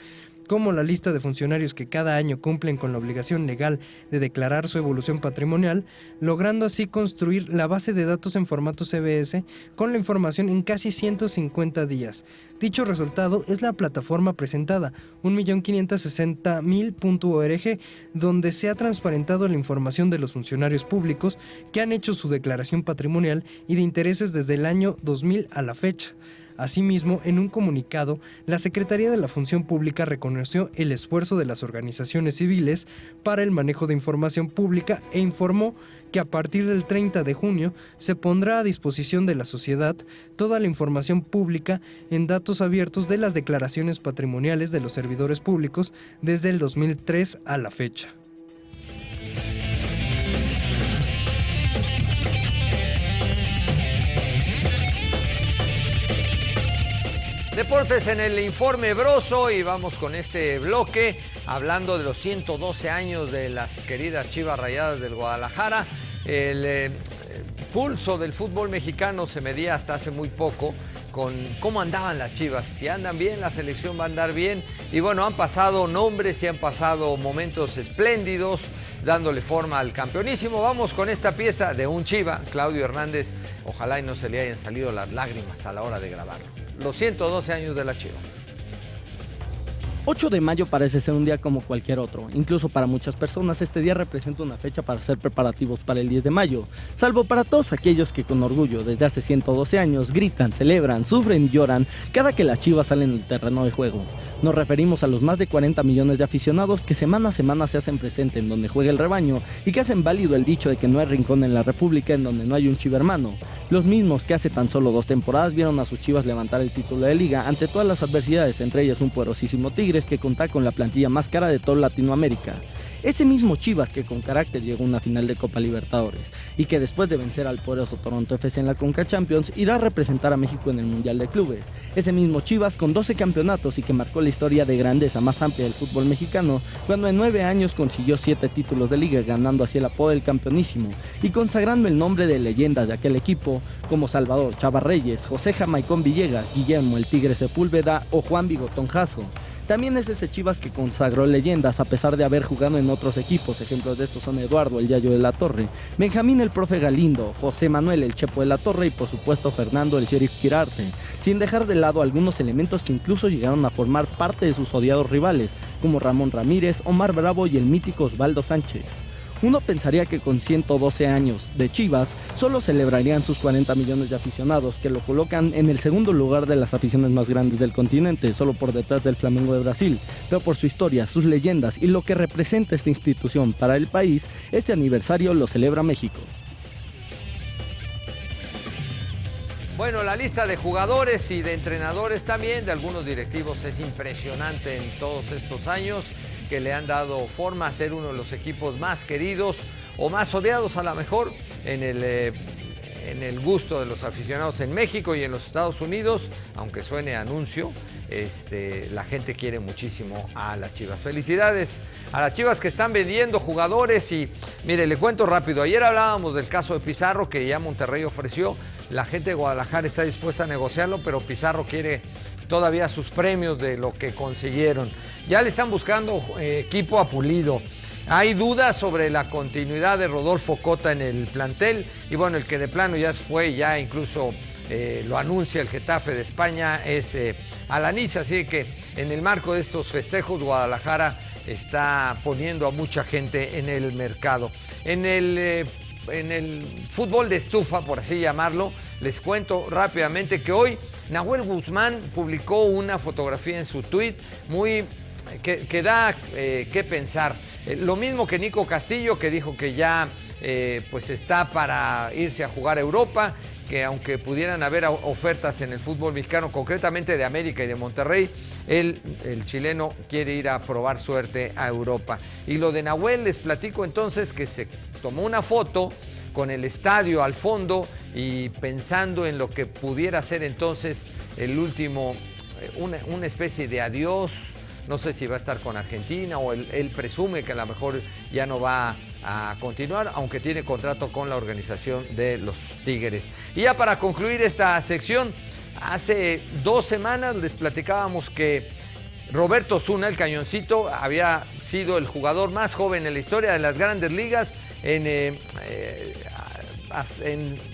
como la lista de funcionarios que cada año cumplen con la obligación legal de declarar su evolución patrimonial, logrando así construir la base de datos en formato CBS con la información en casi 150 días. Dicho resultado es la plataforma presentada, 1.560.000.org, donde se ha transparentado la información de los funcionarios públicos que han hecho su declaración patrimonial y de intereses desde el año 2000 a la fecha. Asimismo, en un comunicado, la Secretaría de la Función Pública reconoció el esfuerzo de las organizaciones civiles para el manejo de información pública e informó que a partir del 30 de junio se pondrá a disposición de la sociedad toda la información pública en datos abiertos de las declaraciones patrimoniales de los servidores públicos desde el 2003 a la fecha. Deportes en el informe Broso y vamos con este bloque hablando de los 112 años de las queridas Chivas Rayadas del Guadalajara. El pulso del fútbol mexicano se medía hasta hace muy poco con cómo andaban las Chivas. Si andan bien, la selección va a andar bien. Y bueno, han pasado nombres y han pasado momentos espléndidos, dándole forma al campeonísimo. Vamos con esta pieza de un Chiva, Claudio Hernández. Ojalá y no se le hayan salido las lágrimas a la hora de grabarlo. Los 112 años de las Chivas. 8 de mayo parece ser un día como cualquier otro. Incluso para muchas personas este día representa una fecha para hacer preparativos para el 10 de mayo, salvo para todos aquellos que con orgullo desde hace 112 años gritan, celebran, sufren y lloran cada que las Chivas salen del terreno de juego. Nos referimos a los más de 40 millones de aficionados que semana a semana se hacen presente en donde juega el rebaño y que hacen válido el dicho de que no hay rincón en la República en donde no hay un Chiva hermano. Los mismos que hace tan solo 2 temporadas vieron a sus Chivas levantar el título de liga ante todas las adversidades, entre ellas un poderosísimo Tigres que cuenta con la plantilla más cara de toda Latinoamérica. Ese mismo Chivas que con carácter llegó a una final de Copa Libertadores y que después de vencer al poderoso Toronto FC en la Conca Champions irá a representar a México en el Mundial de Clubes. Ese mismo Chivas con 12 campeonatos y que marcó la historia de grandeza más amplia del fútbol mexicano cuando en 9 años consiguió 7 títulos de liga, ganando así el apodo del campeonísimo y consagrando el nombre de leyendas de aquel equipo como Salvador Chava Reyes, José Jamaicón Villegas, Guillermo el Tigre Sepúlveda o Juan Bigotón Jasso. También es ese Chivas que consagró leyendas a pesar de haber jugado en otros equipos. Ejemplos de estos son Eduardo el Yayo de la Torre, Benjamín el Profe Galindo, José Manuel el Chepo de la Torre y por supuesto Fernando el Sheriff Quirarte, sin dejar de lado algunos elementos que incluso llegaron a formar parte de sus odiados rivales, como Ramón Ramírez, Omar Bravo y el mítico Osvaldo Sánchez. Uno pensaría que con 112 años de Chivas solo celebrarían sus 40 millones de aficionados que lo colocan en el segundo lugar de las aficiones más grandes del continente, solo por detrás del Flamengo de Brasil, pero por su historia, sus leyendas y lo que representa esta institución para el país, este aniversario lo celebra México. Bueno, la lista de jugadores y de entrenadores también, de algunos directivos, es impresionante en todos estos años que le han dado forma a ser uno de los equipos más queridos o más odiados a lo mejor en el gusto de los aficionados en México y en los Estados Unidos, aunque suene anuncio. La gente quiere muchísimo a las Chivas. Felicidades a las Chivas que están vendiendo jugadores y mire, le cuento rápido. Ayer hablábamos del caso de Pizarro que ya Monterrey ofreció. La gente de Guadalajara está dispuesta a negociarlo, pero Pizarro quiere todavía sus premios de lo que consiguieron. Ya le están buscando equipo a Pulido. Hay dudas sobre la continuidad de Rodolfo Cota en el plantel y bueno, el que de plano ya fue, ya incluso lo anuncia el Getafe de España, es Alanís, así que en el marco de estos festejos Guadalajara está poniendo a mucha gente en el mercado. En el fútbol de estufa, por así llamarlo, les cuento rápidamente que hoy Nahuel Guzmán publicó una fotografía en su tweet que da que pensar. Lo mismo que Nico Castillo, que dijo que ya pues está para irse a jugar a Europa, que aunque pudieran haber ofertas en el fútbol mexicano, concretamente de América y de Monterrey, el chileno quiere ir a probar suerte a Europa. Y lo de Nahuel, les platico entonces que se tomó una foto con el estadio al fondo y pensando en lo que pudiera ser entonces el último, una especie de adiós. No sé si va a estar con Argentina o él presume que a lo mejor ya no va a continuar, aunque tiene contrato con la organización de los Tigres. Y ya para concluir esta sección, hace 2 semanas les platicábamos que Roberto Osuna, el Cañoncito, había sido el jugador más joven en la historia de las Grandes Ligas en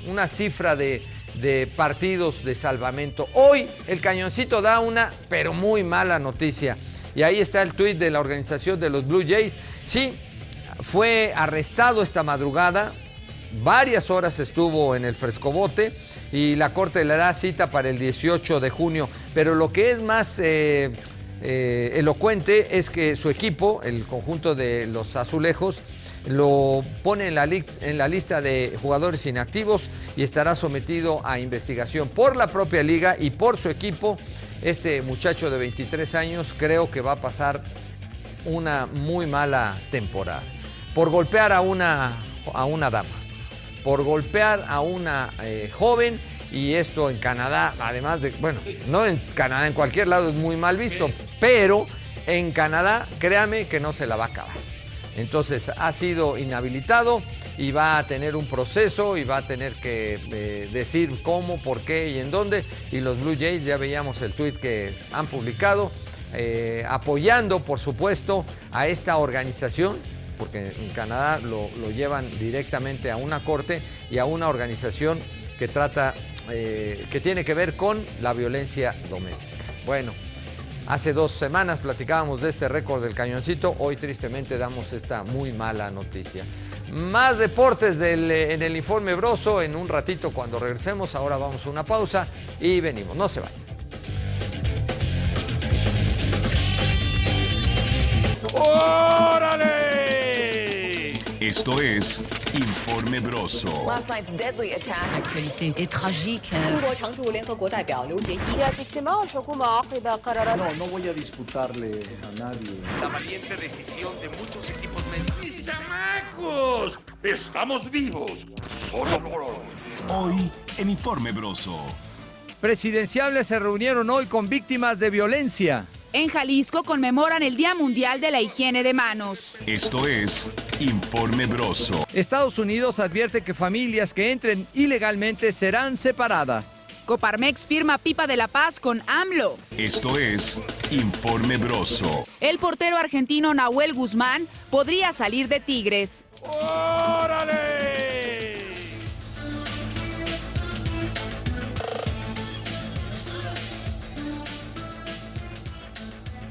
una cifra de partidos de salvamento. Hoy el Cañoncito da una, pero muy mala noticia. Y ahí está el tuit de la organización de los Blue Jays. Sí, fue arrestado esta madrugada, varias horas estuvo en el frescobote y la corte le da cita para el 18 de junio. Pero lo que es más elocuente es que su equipo, el conjunto de los Azulejos, lo pone en la lista de jugadores inactivos y estará sometido a investigación por la propia liga y por su equipo. Este muchacho de 23 años creo que va a pasar una muy mala temporada por golpear a una dama, por golpear a una joven, y esto en Canadá, además de, bueno, no en Canadá, en cualquier lado es muy mal visto, pero en Canadá, créame que no se la va a acabar. Entonces ha sido inhabilitado y va a tener un proceso y va a tener que decir cómo, por qué y en dónde. Y los Blue Jays, ya veíamos el tuit que han publicado, apoyando por supuesto a esta organización, porque en Canadá lo llevan directamente a una corte y a una organización que trata, que tiene que ver con la violencia doméstica. Bueno, hace 2 semanas platicábamos de este récord del Cañoncito, hoy tristemente damos esta muy mala noticia. Más deportes en el Informe Broso en un ratito cuando regresemos. Ahora vamos a una pausa y venimos, no se vayan. ¡Órale! Esto es Informe Broso. Last night's deadly attack. Actualité est tragique. 中国常驻联合国代表刘结一。 No voy a disputarle a nadie. La valiente decisión de muchos equipos médicos. ¡Mis chamacos! ¡Estamos vivos! Solo por hoy. Hoy en Informe Broso. Presidenciables se reunieron hoy con víctimas de violencia. En Jalisco conmemoran el Día Mundial de la Higiene de Manos. Esto es Informe Broso. Estados Unidos advierte que familias que entren ilegalmente serán separadas. Coparmex firma pipa de la paz con AMLO. Esto es Informe Broso. El portero argentino Nahuel Guzmán podría salir de Tigres. ¡Órale!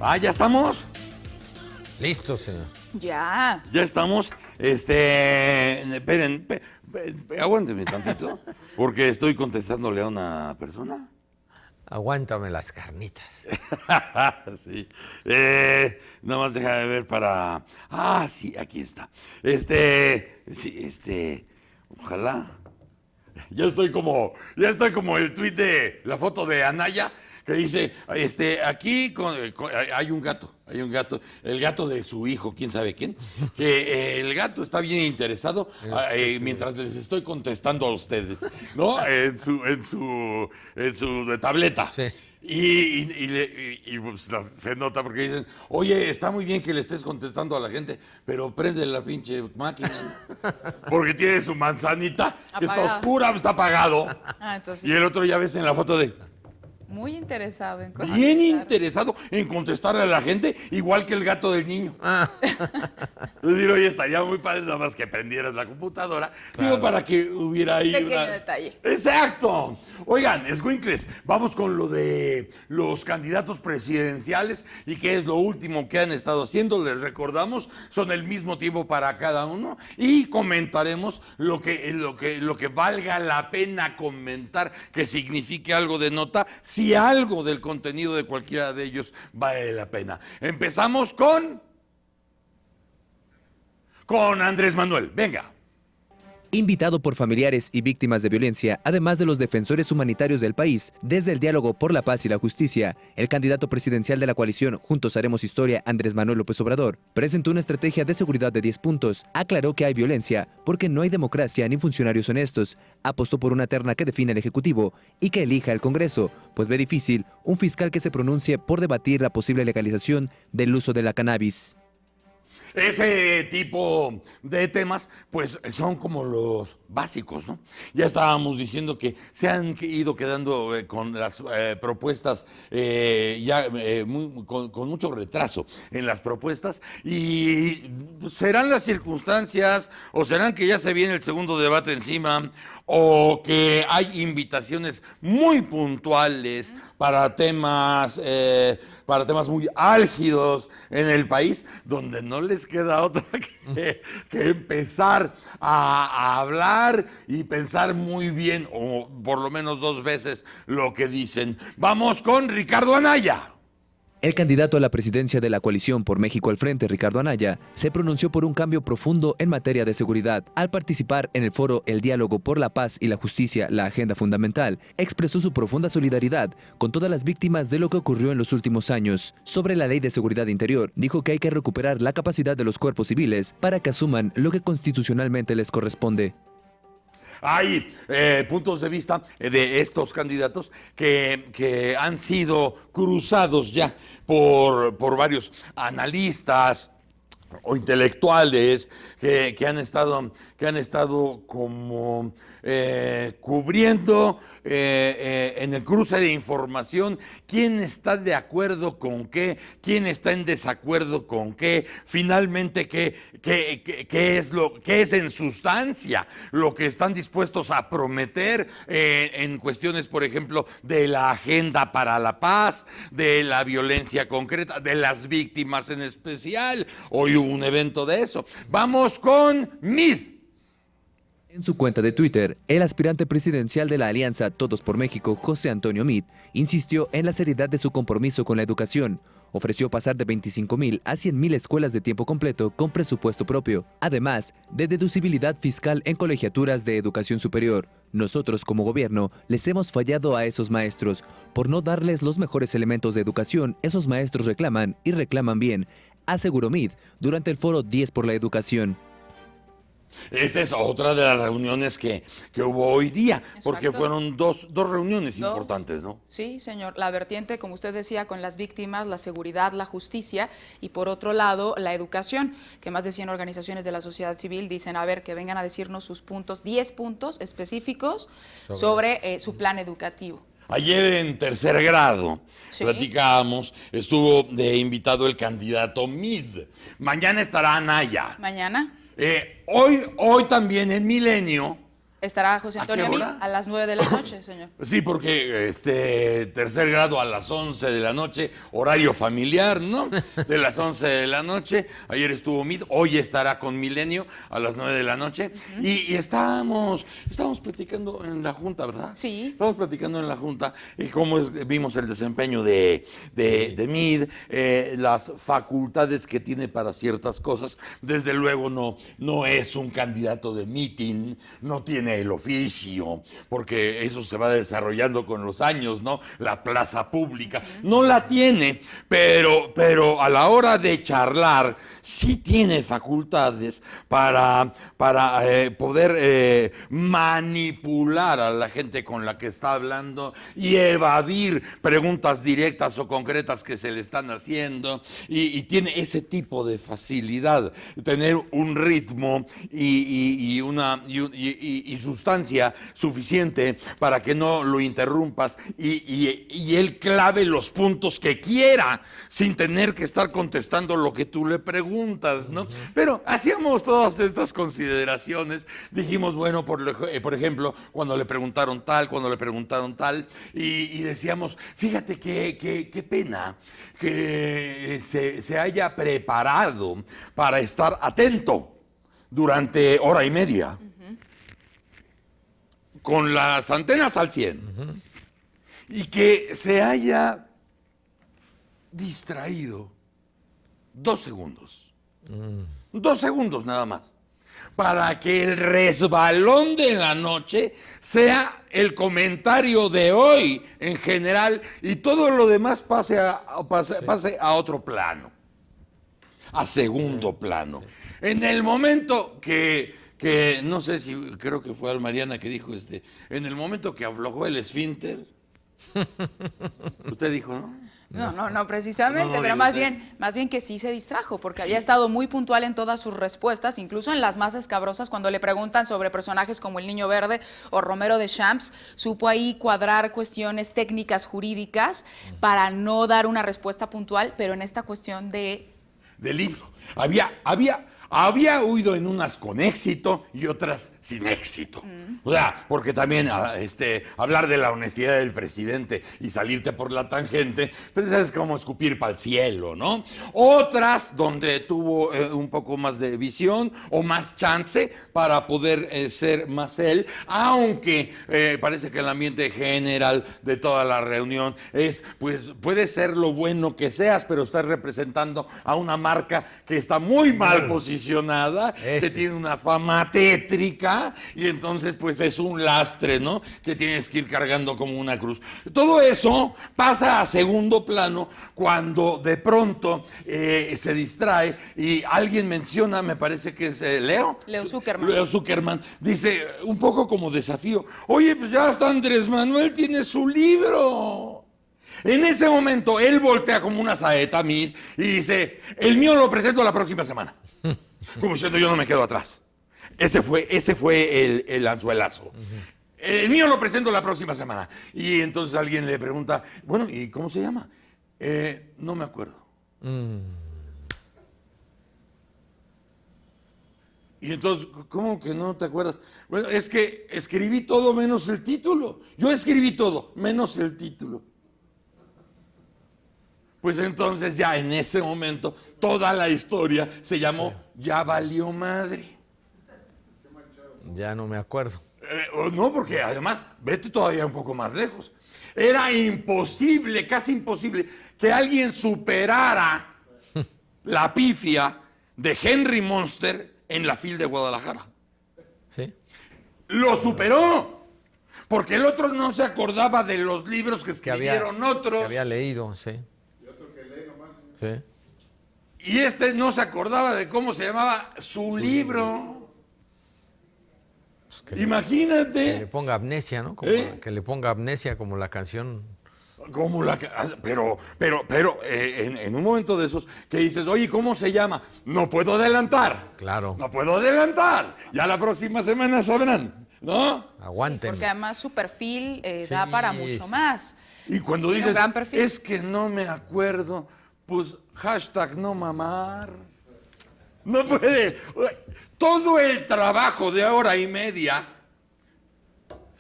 Ah, ¿ya estamos? Listo, señor. Ya. ¿Ya estamos? Esperen, aguánteme tantito, porque estoy contestándole a una persona. Aguántame las carnitas. Sí. Nada más déjame ver para... Ah, sí, aquí está. Sí, ojalá. Ya estoy como el tuit de la foto de Anaya, que dice, aquí hay un gato, el gato de su hijo, quién sabe quién, que el gato está bien interesado mientras les estoy contestando a ustedes, ¿no? En su tableta. Sí. Y pues, se nota porque dicen, oye, está muy bien que le estés contestando a la gente, pero prende la pinche máquina, porque tiene su manzanita, que está Apagado. oscura, está apagado. Entonces, Y el otro ya ves en la foto de... muy interesado en contestar. Bien interesado en contestarle a la gente, igual que el gato del niño. Entonces, oye, estaría muy padre nada más que prendieras la computadora. Claro. Digo, para que hubiera ahí Pequeño detalle. ¡Exacto! Oigan, escuincles, vamos con lo de los candidatos presidenciales y qué es lo último que han estado haciendo. Les recordamos, son el mismo tiempo para cada uno y comentaremos lo que valga la pena comentar, que signifique algo de nota, si algo del contenido de cualquiera de ellos vale la pena. Empezamos con Andrés Manuel. Venga. Invitado por familiares y víctimas de violencia, además de los defensores humanitarios del país, desde el diálogo por la paz y la justicia, el candidato presidencial de la coalición Juntos Haremos Historia, Andrés Manuel López Obrador, presentó una estrategia de seguridad de 10 puntos. Aclaró que hay violencia porque no hay democracia ni funcionarios honestos. Apostó por una terna que define el Ejecutivo y que elija el Congreso, pues ve difícil un fiscal que se pronuncie por debatir la posible legalización del uso de la cannabis. Ese tipo de temas, pues son como los básicos, ¿no? Ya estábamos diciendo que se han ido quedando con las propuestas, con mucho retraso en las propuestas, y serán las circunstancias, o serán que ya se viene el segundo debate encima, o que hay invitaciones muy puntuales para temas muy álgidos en el país, donde no les queda otra que empezar a hablar y pensar muy bien, o por lo menos 2 veces, lo que dicen. Vamos con Ricardo Anaya. El candidato a la presidencia de la coalición por México al Frente, Ricardo Anaya, se pronunció por un cambio profundo en materia de seguridad. Al participar en el foro El Diálogo por la Paz y la Justicia, la agenda fundamental, expresó su profunda solidaridad con todas las víctimas de lo que ocurrió en los últimos años. Sobre la Ley de Seguridad Interior, dijo que hay que recuperar la capacidad de los cuerpos civiles para que asuman lo que constitucionalmente les corresponde. Hay puntos de vista de estos candidatos que han sido cruzados ya por varios analistas o intelectuales que han estado como cubriendo en el cruce de información quién está de acuerdo con qué, quién está en desacuerdo con qué, finalmente qué es en sustancia lo que están dispuestos a prometer en cuestiones, por ejemplo, de la agenda para la paz, de la violencia concreta, de las víctimas en especial. Hoy hubo un evento de eso. Vamos con Meade. En su cuenta de Twitter, el aspirante presidencial de la Alianza Todos por México, José Antonio Meade, insistió en la seriedad de su compromiso con la educación. Ofreció pasar de 25,000 a 100,000 escuelas de tiempo completo con presupuesto propio, además de deducibilidad fiscal en colegiaturas de educación superior. Nosotros como gobierno les hemos fallado a esos maestros. Por no darles los mejores elementos de educación, esos maestros reclaman y reclaman bien, aseguró Meade durante el foro 10 por la educación. Esta es otra de las reuniones que hubo hoy día, porque Exacto. fueron dos reuniones importantes, ¿no? Sí, señor. La vertiente, como usted decía, con las víctimas, la seguridad, la justicia y por otro lado la educación, que más de 100 organizaciones de la sociedad civil dicen, a ver, que vengan a decirnos sus puntos, 10 puntos específicos sobre su plan educativo. Ayer en tercer grado platicábamos, estuvo de invitado el candidato Meade. Mañana estará Anaya. Mañana Hoy también en Milenio. estará José ¿A qué Antonio hora? Meade a las 9 de la noche, señor. Sí, porque tercer grado a las 11 de la noche, horario familiar, ¿no? De las 11 de la noche. Ayer estuvo Meade, hoy estará con Milenio a las 9 de la noche. Y estábamos platicando en la Junta, ¿verdad? Sí. Estábamos platicando en la Junta y cómo vimos el desempeño de Meade, las facultades que tiene para ciertas cosas. Desde luego no es un candidato de mitin, no tiene el oficio, porque eso se va desarrollando con los años, ¿no? La plaza pública no la tiene, pero a la hora de charlar sí tiene facultades para poder manipular a la gente con la que está hablando y evadir preguntas directas o concretas que se le están haciendo, y tiene ese tipo de facilidad, tener un ritmo y sustancia suficiente para que no lo interrumpas y él clave los puntos que quiera sin tener que estar contestando lo que tú le preguntas, ¿no? Pero hacíamos todas estas consideraciones, dijimos, bueno, por ejemplo, cuando le preguntaron tal, y decíamos, fíjate qué pena que se haya preparado para estar atento durante hora y media. Con las antenas al 100, y que se haya distraído 2 segundos, 2 segundos nada más, para que el resbalón de la noche sea el comentario de hoy en general y todo lo demás pase a otro plano, a segundo plano. En el momento que no sé si, creo que fue Almariana que dijo, en el momento que aflojó el esfínter, usted dijo, ¿no? No, precisamente, No, pero digo más bien que sí se distrajo, porque había estado muy puntual en todas sus respuestas, incluso en las más escabrosas, cuando le preguntan sobre personajes como el Niño Verde o Romero de Champs, supo ahí cuadrar cuestiones técnicas jurídicas para no dar una respuesta puntual, pero en esta cuestión del libro. Había huido en unas con éxito y otras sin éxito. O sea, porque también hablar de la honestidad del presidente y salirte por la tangente, pues es como escupir para el cielo, ¿no? Otras donde tuvo un poco más de visión o más chance para poder ser más él, aunque parece que el ambiente general de toda la reunión es, pues puede ser lo bueno que seas, pero estás representando a una marca que está muy mal posicionada, que tiene una fama tétrica y entonces pues es un lastre, ¿no? Que tienes que ir cargando como una cruz. Todo eso pasa a segundo plano cuando de pronto se distrae y alguien menciona, me parece que es Leo Zuckerman, dice un poco como desafío, oye, pues ya hasta Andrés Manuel tiene su libro. En ese momento, él voltea como una saeta a mí y dice, el mío lo presento la próxima semana. Como diciendo, yo no me quedo atrás. Ese fue el anzuelazo. El mío lo presento la próxima semana. Y entonces alguien le pregunta, bueno, ¿y cómo se llama? No me acuerdo. Y entonces, ¿cómo que no te acuerdas? Bueno, es que escribí todo menos el título. Yo escribí todo menos el título. Pues entonces ya en ese momento toda la historia se llamó Ya valió madre. Ya no me acuerdo. No, porque además, vete todavía un poco más lejos. Era imposible, casi imposible, que alguien superara la pifia de Henry Monster en la FIL de Guadalajara. ¿Sí? Lo superó, porque el otro no se acordaba de los libros que escribieron otros. Que había leído, sí. Sí. Y este no se acordaba de cómo se llamaba su libro. Pues Imagínate. Que le ponga amnesia, ¿no? Que le ponga amnesia como la canción. Pero en un momento de esos que dices, oye, ¿cómo se llama? No puedo adelantar. Claro. No puedo adelantar. Ya la próxima semana sabrán, ¿no? Aguanten. Porque además su perfil da para mucho más. Y cuando Tiene un dices, gran perfil. es que no me acuerdo, pues hashtag no mamar. No puede. Todo el trabajo de hora y media,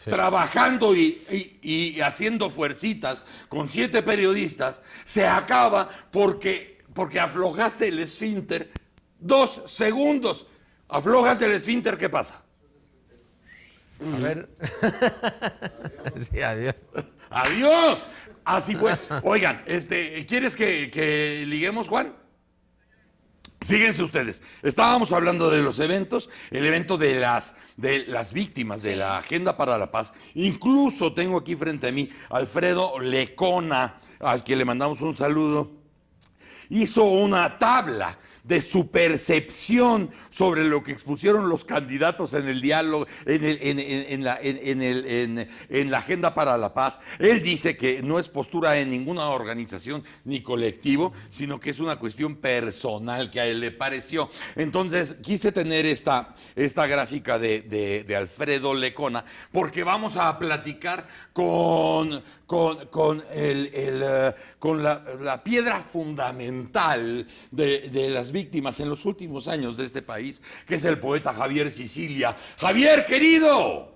trabajando y haciendo fuercitas con 7 periodistas, se acaba porque aflojaste el esfínter 2 segundos. Aflojas el esfínter, ¿qué pasa? A ver. Sí, adiós. ¡Adiós! Así fue. Oigan, ¿quieres que liguemos, Juan? Fíjense ustedes, estábamos hablando de los eventos, el evento de las víctimas de la Agenda para la Paz. Incluso tengo aquí frente a mí Alfredo Lecona, al que le mandamos un saludo. Hizo una tabla de su percepción sobre lo que expusieron los candidatos en el diálogo, en la Agenda para la Paz. Él dice que no es postura en ninguna organización ni colectivo, sino que es una cuestión personal que a él le pareció. Entonces quise tener esta gráfica de Alfredo Lecona, porque vamos a platicar con la piedra fundamental de las víctimas en los últimos años de este país, que es el poeta Javier Sicilia. ¡Javier, querido!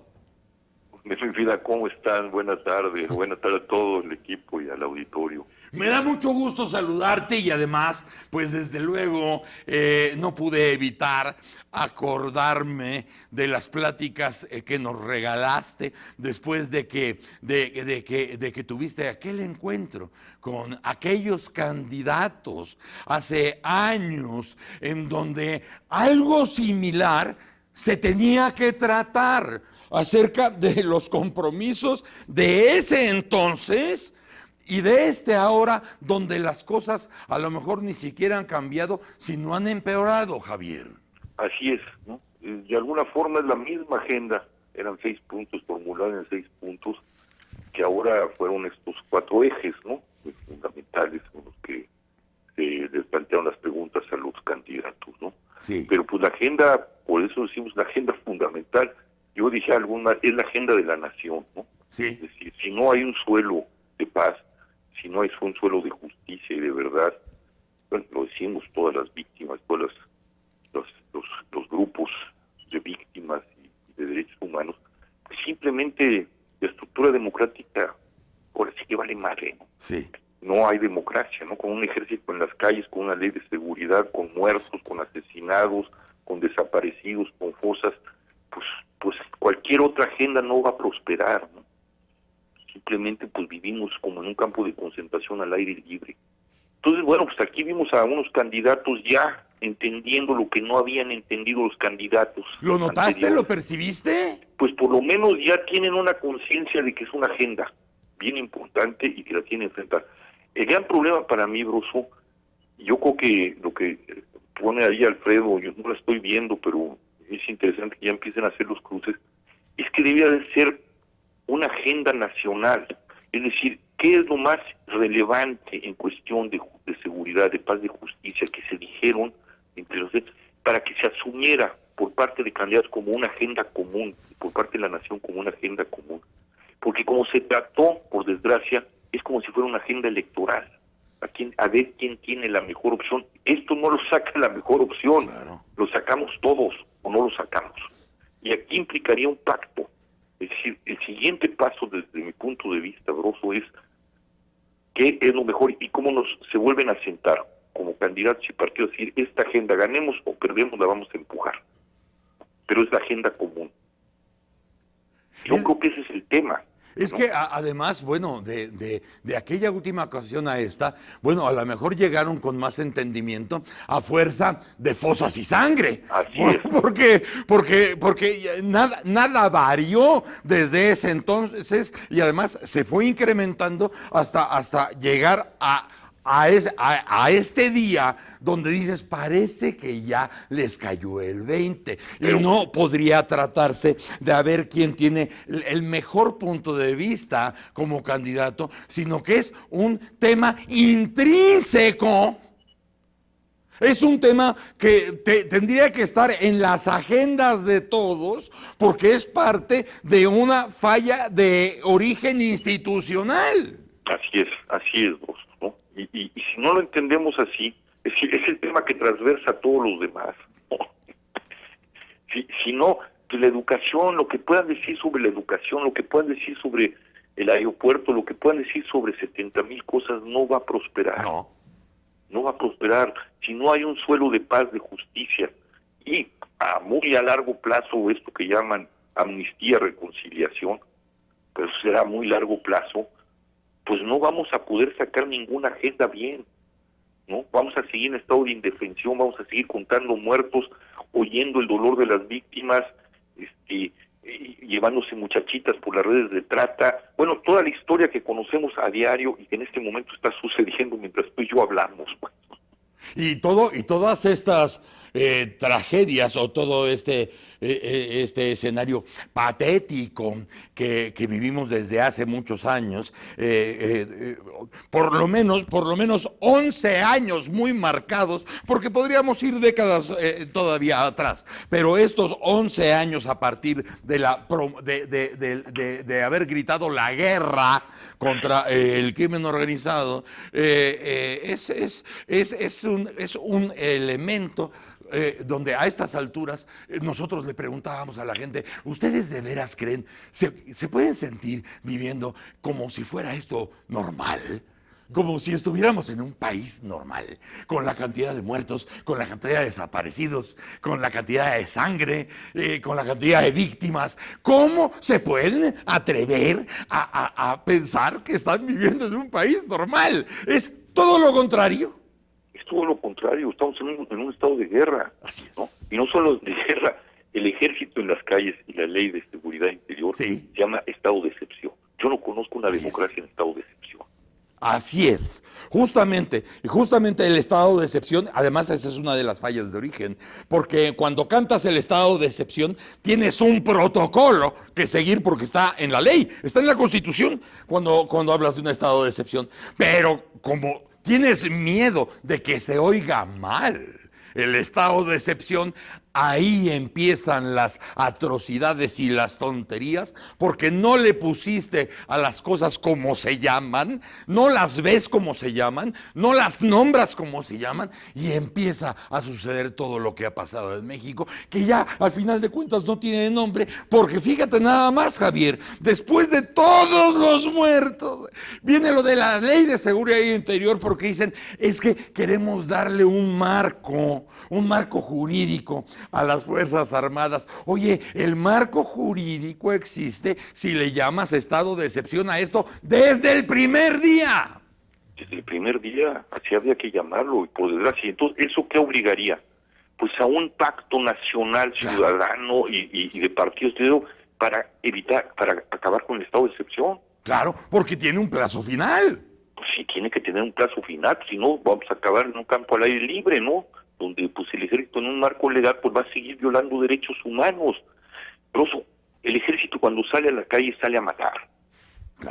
Mi vida, ¿cómo están? Buenas tardes. Buenas tardes a todo el equipo y al auditorio. Me da mucho gusto saludarte y además, pues desde luego, no pude evitar acordarme de las pláticas que nos regalaste después de que tuviste aquel encuentro con aquellos candidatos hace años en donde algo similar se tenía que tratar acerca de los compromisos de ese entonces y de ahora, donde las cosas a lo mejor ni siquiera han cambiado, sino han empeorado, Javier. Así es, ¿no? De alguna forma es la misma agenda, eran 6 puntos, formulados en 6 puntos, que ahora fueron estos 4 ejes, ¿no? Fundamentales, con los que se les plantearon las preguntas a los candidatos, ¿no? Sí. Pero pues la agenda, por eso decimos la agenda fundamental, yo dije es la agenda de la nación, ¿no? Sí. Es decir, si no hay un suelo de paz, si no hay un suelo de justicia y de verdad, bueno, lo decimos todas las víctimas, todos los grupos de víctimas y de derechos humanos, pues simplemente la estructura democrática ahora sí que vale madre, ¿no? Sí. No hay democracia, ¿no? Con un ejército en las calles, con una ley de seguridad, con muertos, con asesinados, con desaparecidos, con fosas, pues cualquier otra agenda no va a prosperar, ¿no? Simplemente pues vivimos como en un campo de concentración al aire libre. Entonces, bueno, pues aquí vimos a unos candidatos ya entendiendo lo que no habían entendido los candidatos. ¿Lo notaste? ¿Lo percibiste? Pues por lo menos ya tienen una conciencia de que es una agenda bien importante y que la tienen que enfrentar. El gran problema para mí, Broso, yo creo que lo que pone ahí Alfredo, yo no lo estoy viendo, pero es interesante que ya empiecen a hacer los cruces, es que debía de ser una agenda nacional. Es decir, ¿qué es lo más relevante en cuestión de seguridad, de paz, de justicia que se dijeron entre los para que se asumiera por parte de candidatos como una agenda común, por parte de la nación como una agenda común? Porque como se trató, por desgracia, es como si fuera una agenda electoral. A ver quién tiene la mejor opción. Esto no lo saca la mejor opción, lo sacamos todos o no lo sacamos. Y aquí implicaría un pacto. Es decir, el siguiente paso desde mi punto de vista, Broso, es qué es lo mejor y cómo se vuelven a sentar como candidatos y partidos, decir, esta agenda, ganemos o perdemos, la vamos a empujar. Pero es la agenda común. Yo creo que ese es el tema. Es que además, bueno, de aquella última ocasión a esta, bueno, a lo mejor llegaron con más entendimiento a fuerza de fosas y sangre. Así es. Porque nada varió desde ese entonces y además se fue incrementando hasta llegar a este día donde dices, parece que ya les cayó el 20. Y no podría tratarse de a ver quién tiene el mejor punto de vista como candidato, sino que es un tema intrínseco. Es un tema que tendría que estar en las agendas de todos porque es parte de una falla de origen institucional. Así es, vos, ¿no? Y si no lo entendemos así, es el tema que transversa a todos los demás, ¿no? Si no, pues la educación, lo que puedan decir sobre la educación, lo que puedan decir sobre el aeropuerto, lo que puedan decir sobre 70,000 cosas, no va a prosperar. No va a prosperar si no hay un suelo de paz, de justicia y a largo plazo esto que llaman amnistía, reconciliación, pero será a muy largo plazo, pues no vamos a poder sacar ninguna agenda bien, ¿no? Vamos a seguir en estado de indefensión, vamos a seguir contando muertos, oyendo el dolor de las víctimas, llevándose muchachitas por las redes de trata, bueno, toda la historia que conocemos a diario y que en este momento está sucediendo mientras tú y yo hablamos. Y todas estas tragedias o todo este escenario patético que vivimos desde hace muchos años, por lo menos 11 años muy marcados, porque podríamos ir décadas todavía atrás, pero estos 11 años a partir de haber gritado la guerra contra el crimen organizado, es un elemento donde a estas alturas nosotros le preguntábamos a la gente, ¿ustedes de veras creen, se pueden sentir viviendo como si fuera esto normal? Como si estuviéramos en un país normal, con la cantidad de muertos, con la cantidad de desaparecidos, con la cantidad de sangre, con la cantidad de víctimas. ¿Cómo se pueden atrever a pensar que están viviendo en un país normal? Es todo lo contrario. Es todo lo contrario, estamos en un estado de guerra. Así es. ¿No? Y no solo de guerra, el ejército en las calles y la ley de seguridad interior se llama estado de excepción. Yo no conozco una democracia en estado de excepción. Así es, justamente el estado de excepción, además esa es una de las fallas de origen, porque cuando cantas el estado de excepción tienes un protocolo que seguir porque está en la ley, está en la Constitución cuando hablas de un estado de excepción, pero como tienes miedo de que se oiga mal el estado de excepción, ahí empiezan las atrocidades y las tonterías, porque no le pusiste a las cosas como se llaman, no las ves como se llaman, no las nombras como se llaman, y empieza a suceder todo lo que ha pasado en México, que ya al final de cuentas no tiene nombre, porque fíjate nada más, Javier, después de todos los muertos, viene lo de la ley de seguridad interior, porque dicen, es que queremos darle un marco jurídico a las Fuerzas Armadas. Oye, el marco jurídico existe si le llamas estado de excepción a esto desde el primer día. Desde el primer día, así había que llamarlo, y por desgracia, entonces, ¿eso qué obligaría? Pues a un pacto nacional, ciudadano y de partidos para acabar con el estado de excepción. Claro, porque tiene un plazo final. Pues sí, tiene que tener un plazo final, si no vamos a acabar en un campo al aire libre, ¿no? Donde pues el ejército en un marco legal pues va a seguir violando derechos humanos. Pero el ejército cuando sale a la calle sale a matar.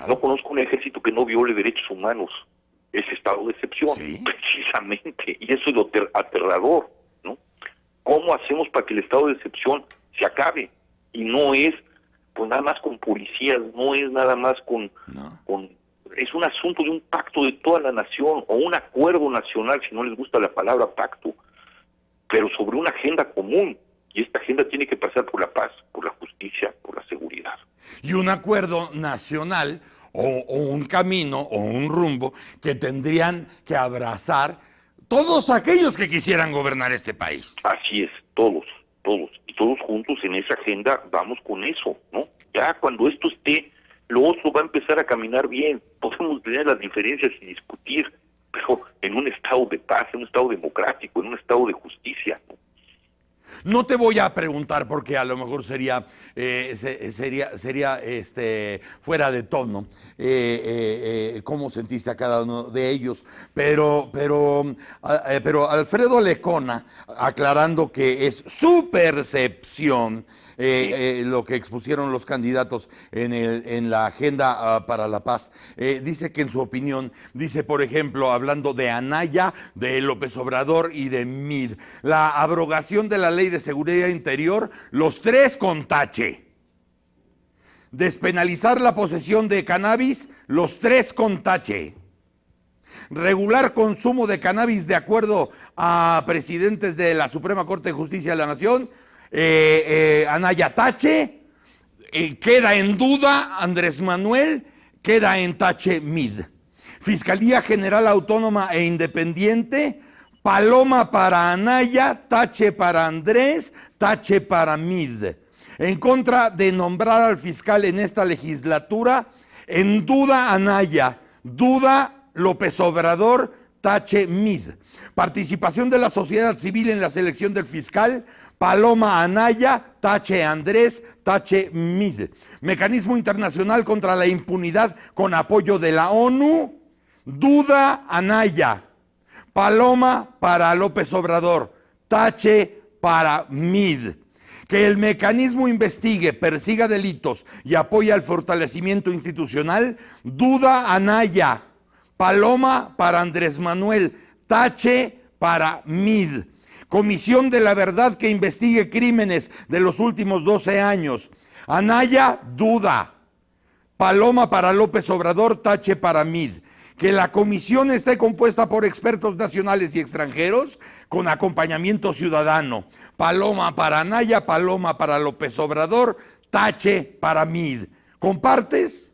No conozco un ejército que no viole derechos humanos. Es estado de excepción, precisamente, y eso es lo aterrador, ¿no? ¿Cómo hacemos para que el estado de excepción se acabe? Y no es pues nada más con policías, no es nada más con es un asunto de un pacto de toda la nación, o un acuerdo nacional, si no les gusta la palabra pacto, pero sobre una agenda común, y esta agenda tiene que pasar por la paz, por la justicia, por la seguridad. Y un acuerdo nacional o un camino o un rumbo que tendrían que abrazar todos aquellos que quisieran gobernar este país. Así es, todos, y todos juntos en esa agenda vamos con eso, ¿no? Ya cuando esto esté, lo otro va a empezar a caminar bien. Podemos tener las diferencias y discutir, pero en un estado de paz, en un estado democrático, en un estado de justicia, ¿no? No te voy a preguntar porque a lo mejor sería fuera de tono cómo sentiste a cada uno de ellos, pero Alfredo Lecona, aclarando que es su percepción lo que expusieron los candidatos en la agenda para la paz, dice que en su opinión, dice por ejemplo, hablando de Anaya, de López Obrador y de Mid, la abrogación de la ley de seguridad interior, los tres con tache. Despenalizar la posesión de cannabis, los tres con tache. Regular consumo de cannabis de acuerdo a presidentes de la Suprema Corte de Justicia de la Nación, Anaya tache, queda en duda Andrés Manuel, queda en tache Mid. Fiscalía General Autónoma e Independiente, paloma para Anaya, tache para Andrés, tache para Mid. En contra de nombrar al fiscal en esta legislatura, en duda Anaya, duda López Obrador, tache Mid. Participación de la sociedad civil en la selección del fiscal, paloma Anaya, tache Andrés, tache Mid. Mecanismo internacional contra la impunidad con apoyo de la ONU, duda Anaya, paloma para López Obrador, tache para Mid. Que el mecanismo investigue, persiga delitos y apoye al fortalecimiento institucional, duda Anaya, paloma para Andrés Manuel, tache para Mid. Comisión de la Verdad que investigue crímenes de los últimos 12 años. Anaya, duda. Paloma para López Obrador, tache para Mid. Que la comisión esté compuesta por expertos nacionales y extranjeros con acompañamiento ciudadano. Paloma para Anaya, paloma para López Obrador, tache para Mid. ¿Compartes?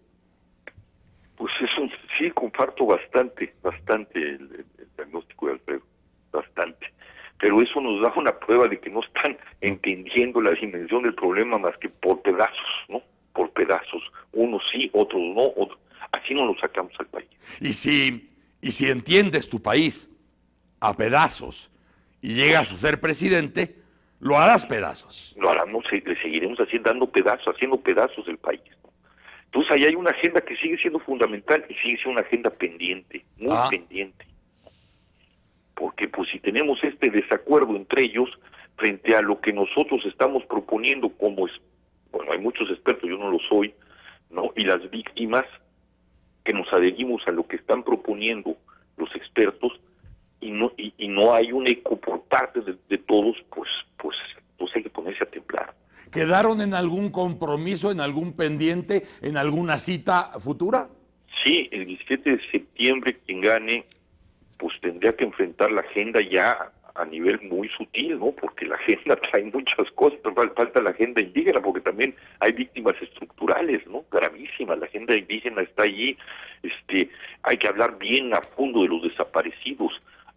Pues eso sí, comparto bastante el diagnóstico de Alfredo, bastante. Pero eso nos da una prueba de que no están entendiendo la dimensión del problema más que por pedazos, ¿no? Por pedazos. Unos sí, otros no, así no lo sacamos al país. Y si entiendes tu país a pedazos y llegas a ser presidente, lo harás pedazos. Lo haremos, le seguiremos haciendo pedazos el país, ¿no? Entonces ahí hay una agenda que sigue siendo fundamental y sigue siendo una agenda pendiente, muy pendiente. Porque pues si tenemos este desacuerdo entre ellos frente a lo que nosotros estamos proponiendo como es, bueno, hay muchos expertos, yo no lo soy, ¿no? Y las víctimas que nos adherimos a lo que están proponiendo los expertos y no hay un eco por parte de todos, pues hay que ponerse a temblar. ¿Quedaron en algún compromiso, en algún pendiente, en alguna cita futura? Sí, el 17 de septiembre quien gane pues tendría que enfrentar la agenda ya a nivel muy sutil, ¿no? Porque la agenda trae muchas cosas, pero falta la agenda indígena, porque también hay víctimas estructurales, ¿no? Gravísimas, la agenda indígena está allí, hay que hablar bien a fondo de los desaparecidos,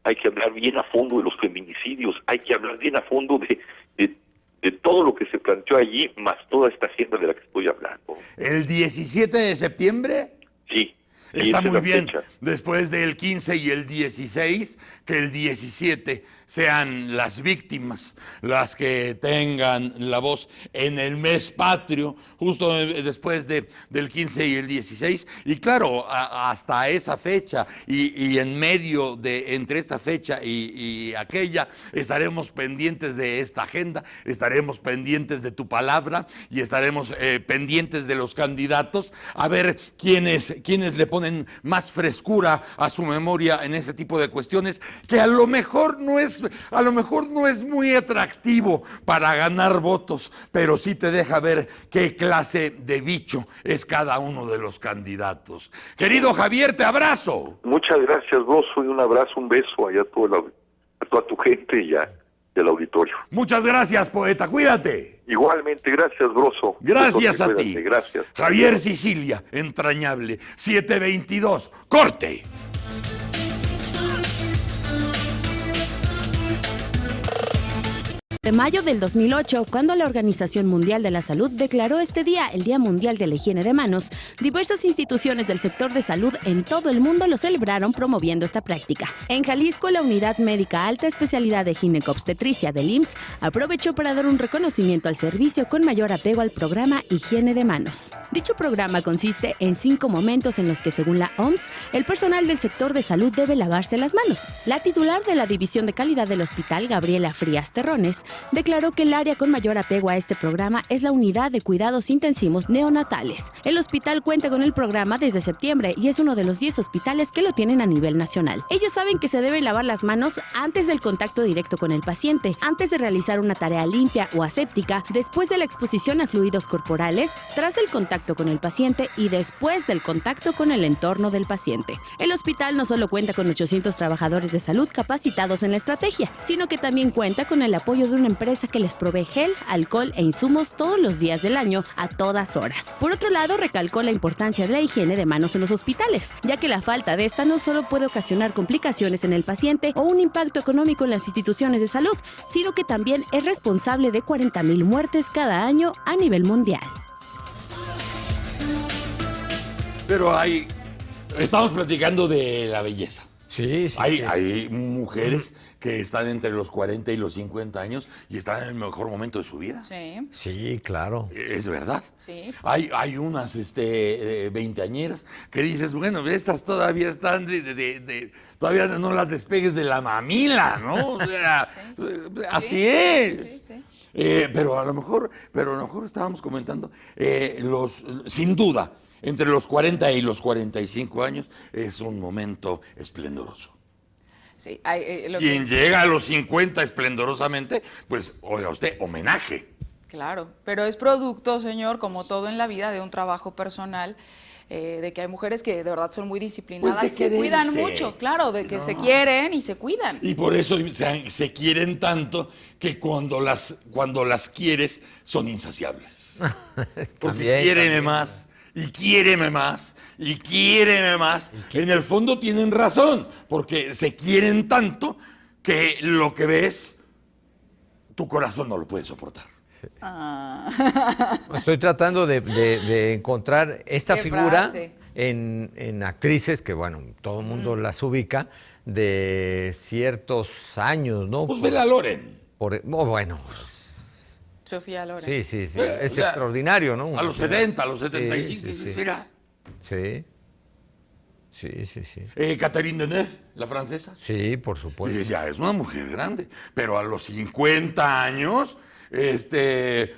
hay que hablar bien a fondo de los feminicidios, hay que hablar bien a fondo de todo lo que se planteó allí, más toda esta agenda de la que estoy hablando. ¿El 17 de septiembre? Sí. Está esa es muy la bien. fecha. Después del 15 y el 16, que el 17 sean las víctimas las que tengan la voz en el mes patrio, justo después del 15 y el 16. Y claro, hasta esa fecha y en medio de entre esta fecha y aquella, estaremos pendientes de esta agenda, estaremos pendientes de tu palabra y estaremos pendientes de los candidatos, a ver quiénes le ponen más frescura a su memoria en ese tipo de cuestiones, que a lo mejor no es muy atractivo para ganar votos, pero sí te deja ver qué clase de bicho es cada uno de los candidatos. Querido Javier, te abrazo. Muchas gracias, Broso, y un abrazo, un beso allá a toda tu gente y al auditorio. Muchas gracias, poeta, cuídate. Igualmente, gracias, Broso. Gracias Besote, a ti. cuídate, gracias. Javier Sicilia, entrañable, 722, corte. De mayo del 2008, cuando la Organización Mundial de la Salud declaró este día el Día Mundial de la Higiene de Manos, diversas instituciones del sector de salud en todo el mundo lo celebraron promoviendo esta práctica. En Jalisco, la Unidad Médica Alta Especialidad de Ginecobstetricia del IMSS aprovechó para dar un reconocimiento al servicio con mayor apego al programa Higiene de Manos. Dicho programa consiste en 5 momentos en los que, según la OMS, el personal del sector de salud debe lavarse las manos. La titular de la División de Calidad del hospital, Gabriela Frías Terrones, declaró que el área con mayor apego a este programa es la Unidad de Cuidados Intensivos Neonatales. El hospital cuenta con el programa desde septiembre y es uno de los 10 hospitales que lo tienen a nivel nacional. Ellos saben que se deben lavar las manos antes del contacto directo con el paciente, antes de realizar una tarea limpia o aséptica, después de la exposición a fluidos corporales, tras el contacto con el paciente y después del contacto con el entorno del paciente. El hospital no solo cuenta con 800 trabajadores de salud capacitados en la estrategia, sino que también cuenta con el apoyo de una empresa que les provee gel, alcohol e insumos todos los días del año a todas horas. Por otro lado, recalcó la importancia de la higiene de manos en los hospitales, ya que la falta de esta no solo puede ocasionar complicaciones en el paciente o un impacto económico en las instituciones de salud, sino que también es responsable de 40,000 muertes cada año a nivel mundial. Pero estamos platicando de la belleza. Sí, sí. Hay mujeres que están entre los 40 y los 50 años y están en el mejor momento de su vida. Sí. Sí, claro. Es verdad. Sí. Hay unas veinteañeras que dices, bueno, estas todavía están todavía no las despegues de la mamila, ¿no? O sea, así es. Sí. Pero a lo mejor estábamos comentando, sin duda, entre los 40 y los 45 años es un momento esplendoroso. Sí, Quien llega a los 50 esplendorosamente, pues, oiga usted, homenaje. Claro, pero es producto, señor, como todo en la vida, de un trabajo personal, de que hay mujeres que de verdad son muy disciplinadas, Pues de se cuidan quererse. mucho, claro, de que se quieren y se cuidan. Y por eso se quieren tanto que cuando las quieres son insaciables. Porque quiéreme más. Y quiéreme más, y quiéreme más. En el fondo tienen razón, porque se quieren tanto que lo que ves, tu corazón no lo puede soportar. Estoy tratando de encontrar esta Qué figura frase. en actrices que, bueno, todo el mundo las ubica, de ciertos años, ¿no? Pues Bela Loren. Bueno, Sofía Loren. sí. Es extraordinario, ¿no? A los 70, a los 75, Sí. mira. Sí. Catherine Deneuve, la francesa. Sí, por supuesto. Ya es una mujer grande, pero a los 50 años te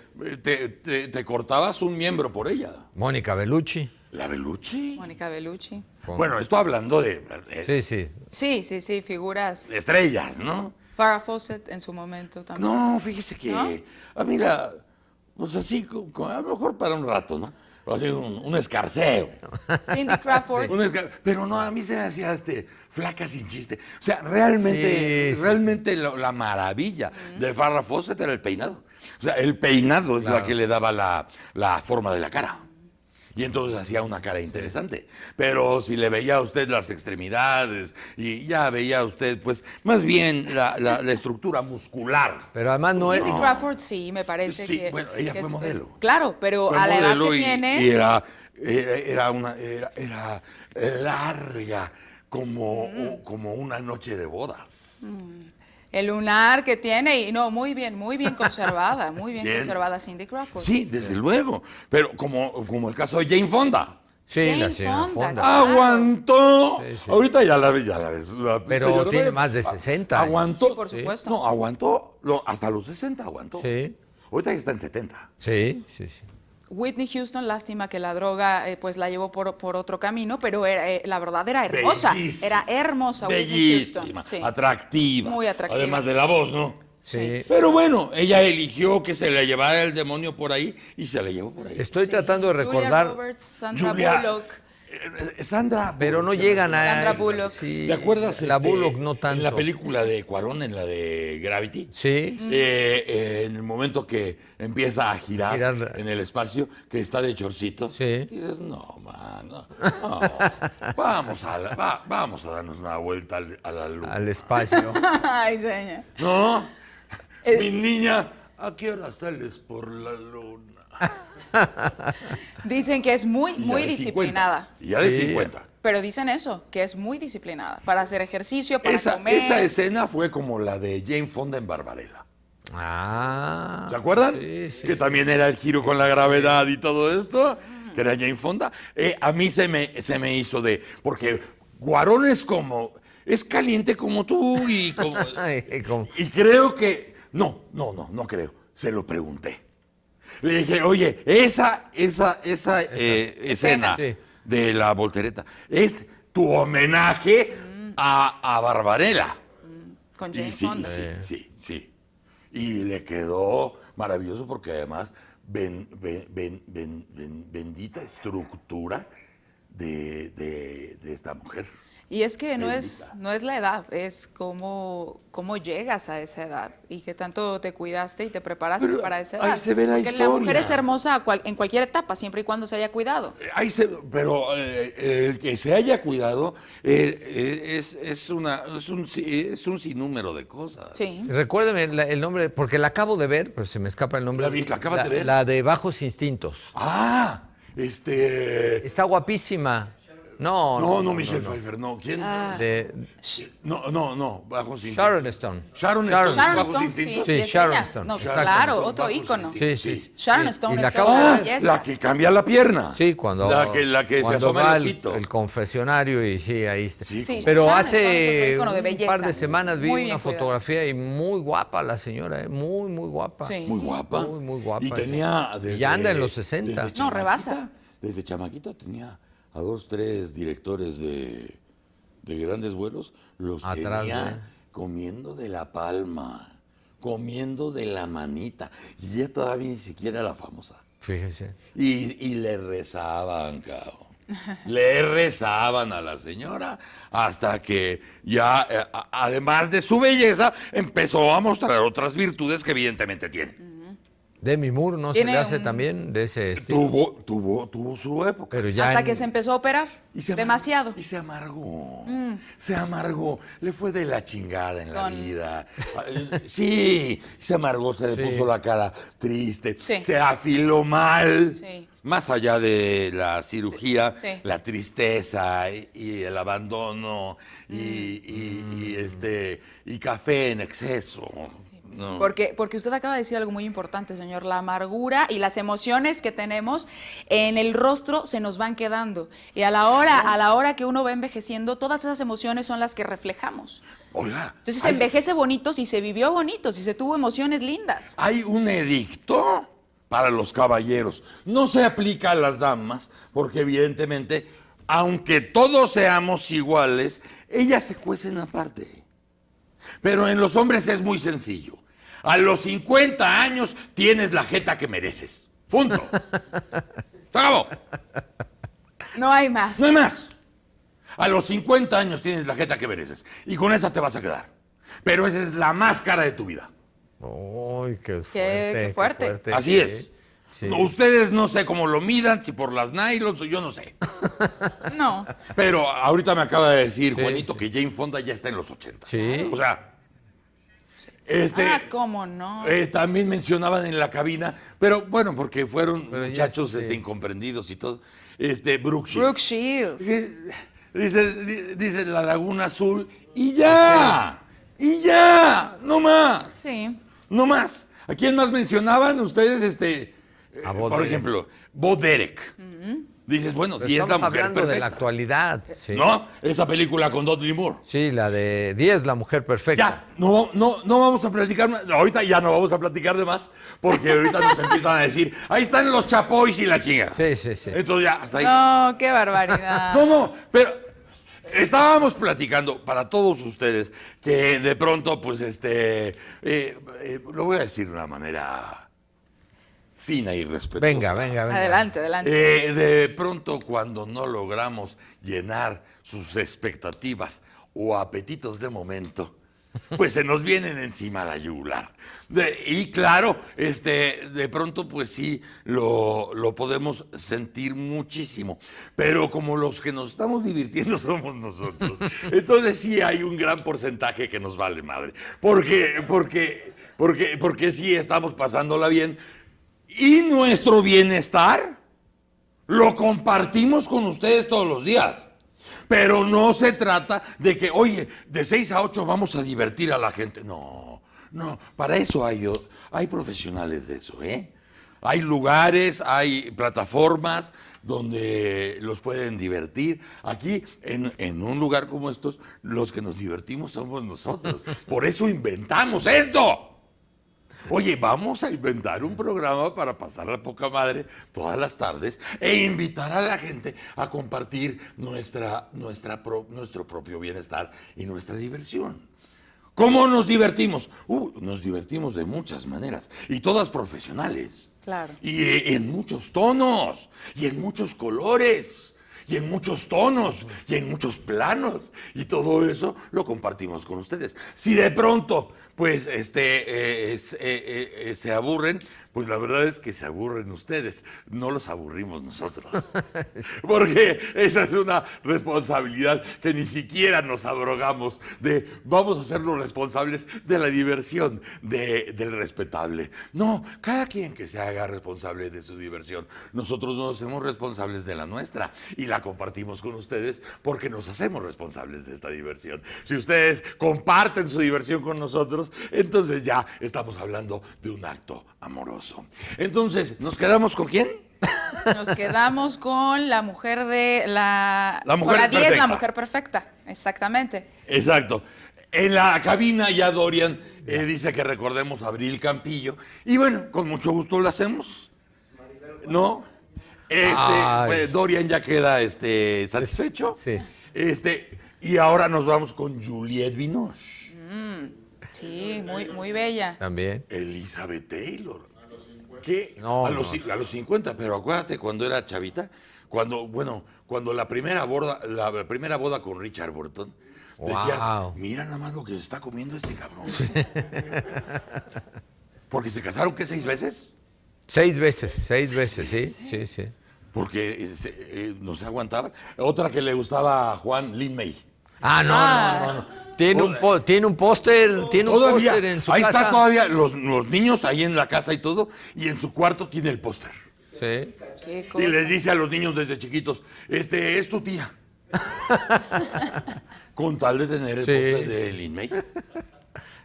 cortabas un miembro por ella. Mónica Bellucci. ¿La Bellucci? Mónica Bellucci. Bueno, estoy hablando de Sí, figuras. estrellas, ¿no? Farrah Fawcett en su momento también. No, fíjese que, ¿No? mira, pues así, a lo mejor para un rato, ¿no? Va a ser un escarceo. Cindy Crawford. Pero no, a mí se me hacía flaca sin chiste. O sea, realmente la maravilla de Farrah Fawcett era el peinado. O sea, el peinado es la que le daba la forma de la cara. Y entonces hacía una cara interesante. Pero si le veía a usted las extremidades y ya veía usted, pues, más bien la estructura muscular. Pero además no es... Cindy Crawford sí, me parece Sí, que... bueno, ella fue modelo. Claro, pero Fue a la edad modelo que y tiene... Y era era larga como una noche de bodas. El lunar que tiene, y no, muy bien conservada, muy bien Bien. conservada Cindy Crawford. Sí, desde luego. Pero como el caso de Jane Fonda. Sí, Jane la señora Fonda, Fonda. claro. Aguantó. Sí, sí. Ahorita ya la ves. La Pero señora tiene Bebe más de 60 años. Aguantó. Sí, por supuesto. No, aguantó hasta los 60 aguantó. Sí. Ahorita ya está en 70. Sí. Whitney Houston, lástima que la droga pues la llevó por otro camino, pero la verdad era hermosa. Bellísima. Era hermosa Whitney Bellísima, Houston. Sí. atractiva. Muy atractiva. Además de la voz, ¿no? Sí. Pero bueno, ella eligió que se le llevara el demonio por ahí y se le llevó por ahí. Estoy tratando de Julia recordar, Roberts, Sandra Julia- Bullock. Sandra. pero no llegan a... Sandra Bullock. Sí, ¿Te acuerdas? La Bullock no tanto. En la película de Cuarón, en la de Gravity. Sí. En el momento que empieza a girar en el espacio, que está de chorcito. Sí. Dices, no, man, no. Vamos a darnos una vuelta a la luna. Al espacio. Ay, señor. No, mi niña, ¿a qué hora sales por la luna? Dicen que es muy Y ya de 50. disciplinada. Y ya de Sí. 50. Pero dicen eso, que es muy disciplinada para hacer ejercicio, para Esa comer. escena fue como la de Jane Fonda en Barbarella. Ah. ¿Se acuerdan? Sí, sí, que sí. también era el giro con la gravedad y todo esto, que era Jane Fonda. A mí se me hizo porque Cuarón es caliente como tú y como... Y creo que... No creo. Se lo pregunté. Le dije, oye, esa escena Sí. de la voltereta es tu homenaje a Barbarella. Con Y Jane sí, Fonda. sí. Y le quedó maravilloso porque además bendita estructura de esta mujer. Y es que no Bendita. es la edad, es cómo llegas a esa edad y que tanto te cuidaste y te preparaste Pero para esa ahí edad. se ve la Porque la historia. mujer es hermosa en cualquier etapa, siempre y cuando se haya cuidado. Pero el que se haya cuidado es un sinnúmero de cosas. Sí. Recuérdeme el nombre, porque la acabo de ver, pero se me escapa el nombre. ¿La acabas de ver? La de Bajos Instintos. Ah, Está guapísima. No, Michelle Pfeiffer, no. ¿Quién? No, Bajos Instintos. Sharon Stone. Sharon Sharon Bajos Stone, Instintos. sí, Sí, es Sharon ella. Stone. No, Sharon claro, Stone, otro Bajos ícono. Sí. Sharon Stone Y la es acabo de una ver. belleza. La que cambia la pierna. Sí, cuando La que se cuando asoma va el osito. el confesionario y sí, ahí está. Sí, Sí, Pero Sharon hace Stone es otro ícono de un belleza. par de semanas vi Muy bien una cuidada. fotografía y muy guapa la señora, muy guapa. Sí. Muy guapa. Muy guapa. Y tenía... Y ya anda en los 60. desde No, rebasa. Desde chamaquita tenía a 2, 3 directores de grandes vuelos, los Atrás tenía de- comiendo de la palma, comiendo de la manita. Y ella todavía ni siquiera era famosa. Fíjese. Y le rezaban, cabrón. Le rezaban a la señora hasta que ya, además de su belleza, empezó a mostrar otras virtudes que evidentemente tiene. Demi Moore, ¿no se Tiene le hace un- también de ese estilo? Tuvo su época. Pero ya Hasta en- que se empezó a operar. Demasiado. Y se amargó. Se amargó. Le fue de la chingada en la Con- vida. Sí, se amargó, se le Sí. puso la cara triste. Sí. Se afiló mal. Sí. Más allá de la cirugía, Sí. la tristeza y el abandono y café en exceso. No. Porque usted acaba de decir algo muy importante, señor. La amargura y las emociones que tenemos en el rostro se nos van quedando. Y a la hora que uno va envejeciendo, todas esas emociones son las que reflejamos. Oiga, Entonces se envejece bonito si se vivió bonito, si se tuvo emociones lindas. hay un edicto para los caballeros. No se aplica a las damas, porque evidentemente, aunque todos seamos iguales, ellas se cuecen aparte. Pero en los hombres es muy sencillo. A los 50 años tienes la jeta que mereces. Punto. Se acabó. No hay más. No hay más. A los 50 años tienes la jeta que mereces. Y con esa te vas a quedar. Pero esa es la más cara de tu vida. Uy, qué Qué fuerte. Así sí, es. sí. No, ustedes no sé cómo lo midan, si por las nylons o yo no sé. No. Pero ahorita me acaba de decir Sí, Juanito sí. que Jane Fonda ya está en los 80. Sí. O sea, ¿cómo no? también mencionaban en la cabina, pero bueno, porque fueron Pero ya muchachos sí. incomprendidos y todo. Brooke Shields. Brooke Shields. Dice La Laguna Azul y ya. Y ya. No más. Sí. No más. ¿A quién más mencionaban ustedes? Bo por Derek. ejemplo, Bo Derek. Dices, bueno, Pero 10 la estamos mujer hablando de la perfecta. actualidad. Sí. ¿No? Esa película con Dudley Moore. Sí, la de 10, la mujer perfecta. Ya, no vamos a platicar más. Ahorita ya no vamos a platicar de más, porque ahorita nos empiezan a decir, ahí están los chapois y la chinga. Sí. Entonces ya, hasta ahí. No, qué barbaridad. No, pero estábamos platicando para todos ustedes que de pronto, pues, lo voy a decir de una manera fina y respetuosa. Venga. Adelante. De pronto, cuando no logramos llenar sus expectativas o apetitos de momento, pues se nos vienen encima la yugular. Y claro, de pronto, pues sí, lo podemos sentir muchísimo. Pero como los que nos estamos divirtiendo somos nosotros, entonces sí hay un gran porcentaje que nos vale madre. Porque sí estamos pasándola bien. Y nuestro bienestar lo compartimos con ustedes todos los días. Pero no se trata de que, oye, de 6 a 8 vamos a divertir a la gente. No, para eso hay profesionales de eso, ¿eh? Hay lugares, hay plataformas donde los pueden divertir. Aquí, en un lugar como estos, los que nos divertimos somos nosotros. Por eso inventamos esto. Oye, vamos a inventar un programa para pasar la poca madre todas las tardes e invitar a la gente a compartir nuestro propio bienestar y nuestra diversión. ¿Cómo nos divertimos? Nos divertimos de muchas maneras y todas profesionales. Claro. Y en muchos tonos, y en muchos colores, y en muchos tonos, y en muchos planos. Y todo eso lo compartimos con ustedes. Si de pronto, pues, se aburren, pues la verdad es que se aburren ustedes, no los aburrimos nosotros. Porque esa es una responsabilidad que ni siquiera nos abrogamos de vamos a hacernos responsables de la diversión del respetable. No, cada quien que se haga responsable de su diversión. Nosotros nos hacemos responsables de la nuestra y la compartimos con ustedes porque nos hacemos responsables de esta diversión. Si ustedes comparten su diversión con nosotros, entonces ya estamos hablando de un acto amoroso. Entonces, ¿nos quedamos con quién? Nos quedamos con la mujer de la mujer con la 10, perfecta. la mujer perfecta, exactamente. Exacto. En la cabina ya Dorian dice que recordemos a Abril Campillo. Y bueno, con mucho gusto lo hacemos. ¿No? Dorian ya queda satisfecho. Sí. Y ahora nos vamos con Juliette Binoche. Sí, muy bella. También. Elizabeth Taylor. ¿Qué? No, a los 50, pero acuérdate cuando era chavita, cuando la primera boda con Richard Burton, decías, mira nada más lo que se está comiendo este cabrón. Porque se casaron, ¿qué? ¿6 veces? 6 veces, sí. Porque no se aguantaba. Otra que le gustaba a Juan, Lin May. No. Tiene un póster en su ahí casa. está todavía, los niños ahí en la casa y todo, y en su cuarto tiene el póster. Sí. Qué cosa. Y les dice a los niños desde chiquitos, es tu tía. Con tal de tener el póster de Lin May.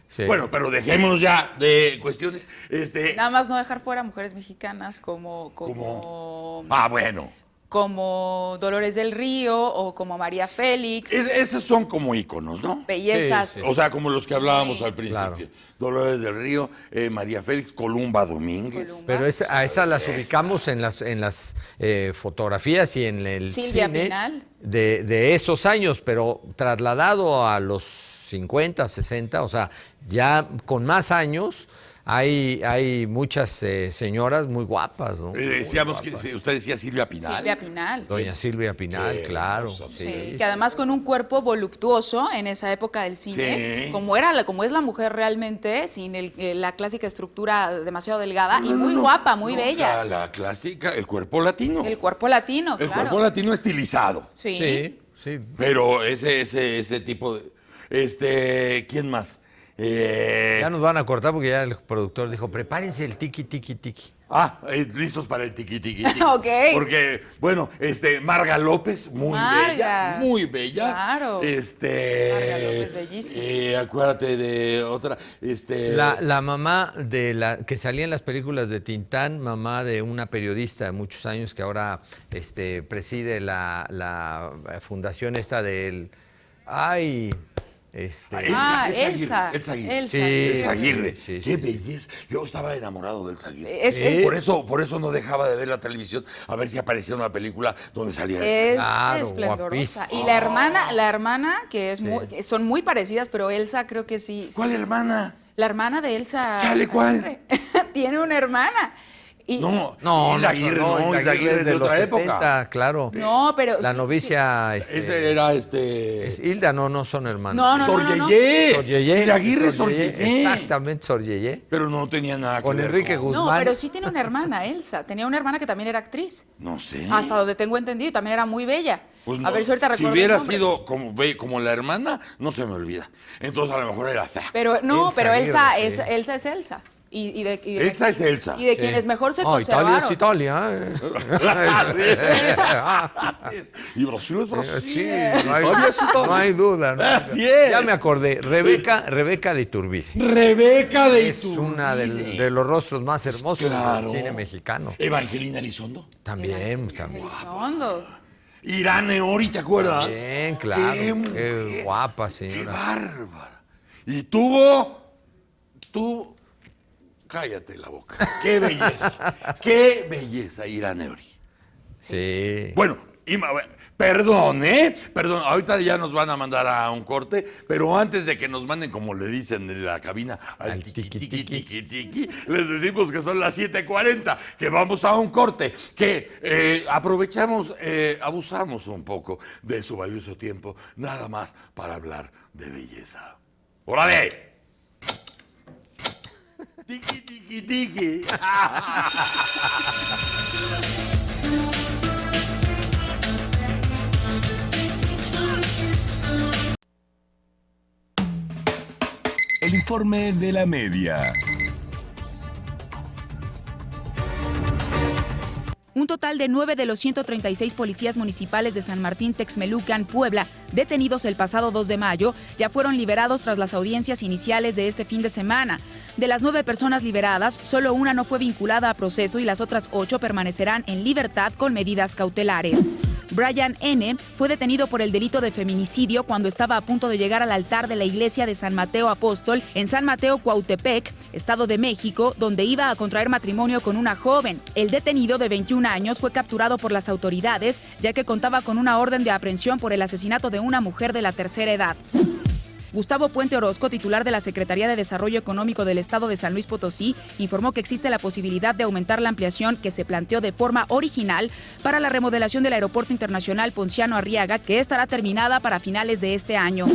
Sí. Bueno, pero dejémonos ya de cuestiones. Nada más no dejar fuera mujeres mexicanas como Dolores del Río o como María Félix. Esos son como íconos, ¿no? Bellezas. Sí. O sea, como los que hablábamos al principio. Claro. Dolores del Río, María Félix, Columba Domínguez. Pero a esas las ubicamos en las fotografías y en el Silvia cine Pinal. de esos años, pero trasladado a los 50, 60, o sea, ya con más años, hay muchas señoras muy guapas, ¿no? Decíamos que usted decía Silvia Pinal. Silvia Pinal. Doña Silvia Pinal, claro. Sí, que además con un cuerpo voluptuoso en esa época del cine, Sí. como es la mujer realmente, sin la clásica estructura demasiado delgada, y muy guapa, muy bella. La clásica, el cuerpo latino. El cuerpo latino, El claro. cuerpo latino estilizado. Sí. Pero ese tipo de... ¿quién más? Ya nos van a cortar porque ya el productor dijo, prepárense el tiki, tiki, tiki. Listos para el tiqui tiqui. Ok. Porque, bueno, Marga López, muy bella, muy bella. Claro. Marga López, bellísima. Acuérdate de otra, La mamá de la que salía en las películas de Tintán, mamá de una periodista de muchos años que ahora preside la fundación esta del... Elsa Aguirre. Sí, Elsa Aguirre. sí, Qué sí, belleza. Yo estaba enamorado de Elsa Aguirre. Por eso no dejaba de ver la televisión a ver si aparecía una película donde salía Elsa. Es esplendorosa. Y la hermana que son muy parecidas, pero Elsa creo que sí. ¿Cuál hermana? La hermana de Elsa. Chale, ¿cuál? Tiene una hermana. No, Hilda Aguirre es de otra época. 70, claro. No, pero la novicia ese era es Hilda, no son hermanos. No. Sor Yeye. Sor Yeye. Hilda Aguirre, Sor Yeye. Exactamente, Sor Yeye. Pero no tenía nada con que ver Enrique Guzmán. No, pero sí tiene una hermana, Elsa. Tenía una hermana que también era actriz. No sé. Hasta donde tengo entendido, y también era muy bella. Pues a ver si ahorita recuerdo hubiera el nombre. sido como la hermana, no se me olvida. Entonces a lo mejor era fea. Pero no, Elsa Elsa Aguirre, es Elsa. Elsa es Elsa. Y de quienes mejor se conservaron. Italia es Italia. Y Brasil es Brasil. Sí, no hay duda. ¿No? Así es. Ya me acordé. Rebeca de Iturbide. Rebeca de Es una de los rostros más hermosos del cine mexicano. Evangelina Elizondo. También. Elizondo. Irán Eori, ¿te acuerdas? Bien, claro. Qué guapa, señora. Qué bárbara. Y tú... Cállate la boca. Qué belleza, Irán Eori. Sí. Bueno, perdón, ahorita ya nos van a mandar a un corte, pero antes de que nos manden, como le dicen en la cabina, al tiqui, les decimos que son las 7:40, que vamos a un corte, que abusamos un poco de su valioso tiempo, nada más para hablar de belleza. ¡Órale! Tiki. El informe de la media. Un total de 9 de los 136 policías municipales de San Martín Texmelucan, Puebla, detenidos el pasado 2 de mayo, ya fueron liberados tras las audiencias iniciales de este fin de semana. De las 9 personas liberadas, solo una no fue vinculada a proceso y las otras 8 permanecerán en libertad con medidas cautelares. Brian N. fue detenido por el delito de feminicidio cuando estaba a punto de llegar al altar de la iglesia de San Mateo Apóstol en San Mateo, Cuautepec, Estado de México, donde iba a contraer matrimonio con una joven. El detenido de 21 años fue capturado por las autoridades, ya que contaba con una orden de aprehensión por el asesinato de una mujer de la tercera edad. Gustavo Puente Orozco, titular de la Secretaría de Desarrollo Económico del Estado de San Luis Potosí, informó que existe la posibilidad de aumentar la ampliación que se planteó de forma original para la remodelación del Aeropuerto Internacional Ponciano Arriaga, que estará terminada para finales de este año.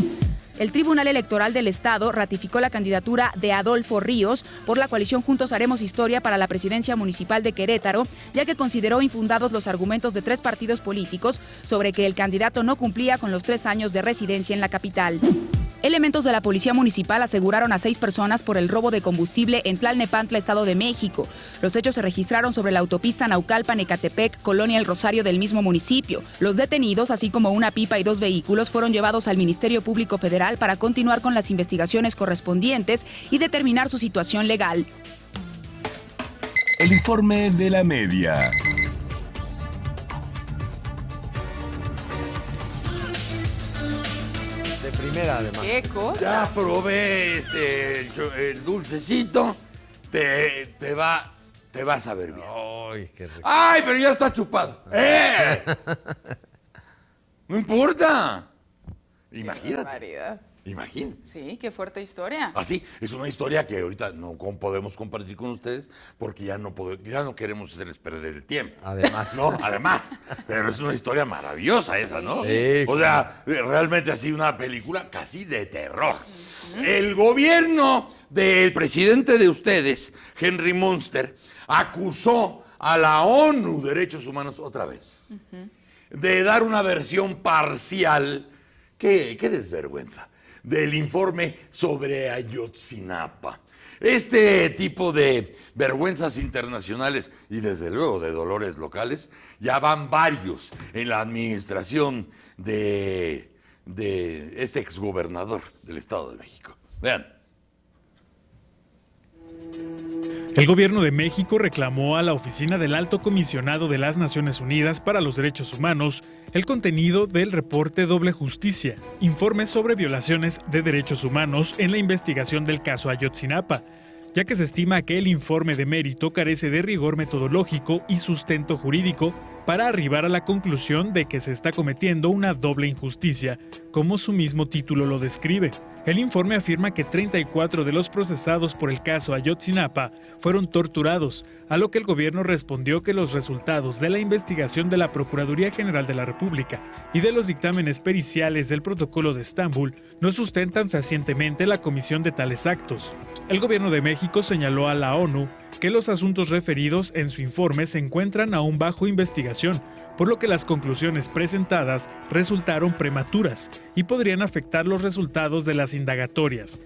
El Tribunal Electoral del Estado ratificó la candidatura de Adolfo Ríos por la coalición Juntos Haremos Historia para la presidencia municipal de Querétaro, ya que consideró infundados los argumentos de 3 partidos políticos sobre que el candidato no cumplía con los 3 años de residencia en la capital. Elementos de la Policía Municipal aseguraron a 6 personas por el robo de combustible en Tlalnepantla, Estado de México. Los hechos se registraron sobre la autopista Naucalpan-Ecatepec, Colonia El Rosario del mismo municipio. Los detenidos, así como una pipa y 2 vehículos, fueron llevados al Ministerio Público Federal para continuar con las investigaciones correspondientes y determinar su situación legal. El informe de la media. De primera, además. ¿Qué cosa? Ya probé el dulcecito. Te va a saber bien. Ay, qué rico. ¡Ay, pero ya está chupado! No importa. Imagínate. Imagínate. Sí, qué fuerte historia. Así, es una historia que ahorita no podemos compartir con ustedes porque ya no queremos hacerles perder el tiempo. Además. No, además. Pero es una historia maravillosa esa, ¿no? Sí, o sea, realmente así una película casi de terror. El gobierno del presidente de ustedes, Henry Munster, acusó a la ONU Derechos Humanos otra vez de dar una versión parcial, qué desvergüenza, del informe sobre Ayotzinapa. Este tipo de vergüenzas internacionales y desde luego de dolores locales, ya van varios en la administración de este exgobernador del Estado de México. Vean. El gobierno de México reclamó a la Oficina del Alto Comisionado de las Naciones Unidas para los Derechos Humanos el contenido del reporte Doble Justicia, informe sobre violaciones de derechos humanos en la investigación del caso Ayotzinapa, ya que se estima que el informe de mérito carece de rigor metodológico y sustento jurídico para arribar a la conclusión de que se está cometiendo una doble injusticia, como su mismo título lo describe. El informe afirma que 34 de los procesados por el caso Ayotzinapa fueron torturados, a lo que el gobierno respondió que los resultados de la investigación de la Procuraduría General de la República y de los dictámenes periciales del Protocolo de Estambul no sustentan fehacientemente la comisión de tales actos. El gobierno de México señaló a la ONU que los asuntos referidos en su informe se encuentran aún bajo investigación, por lo que las conclusiones presentadas resultaron prematuras y podrían afectar los resultados de las indagatorias.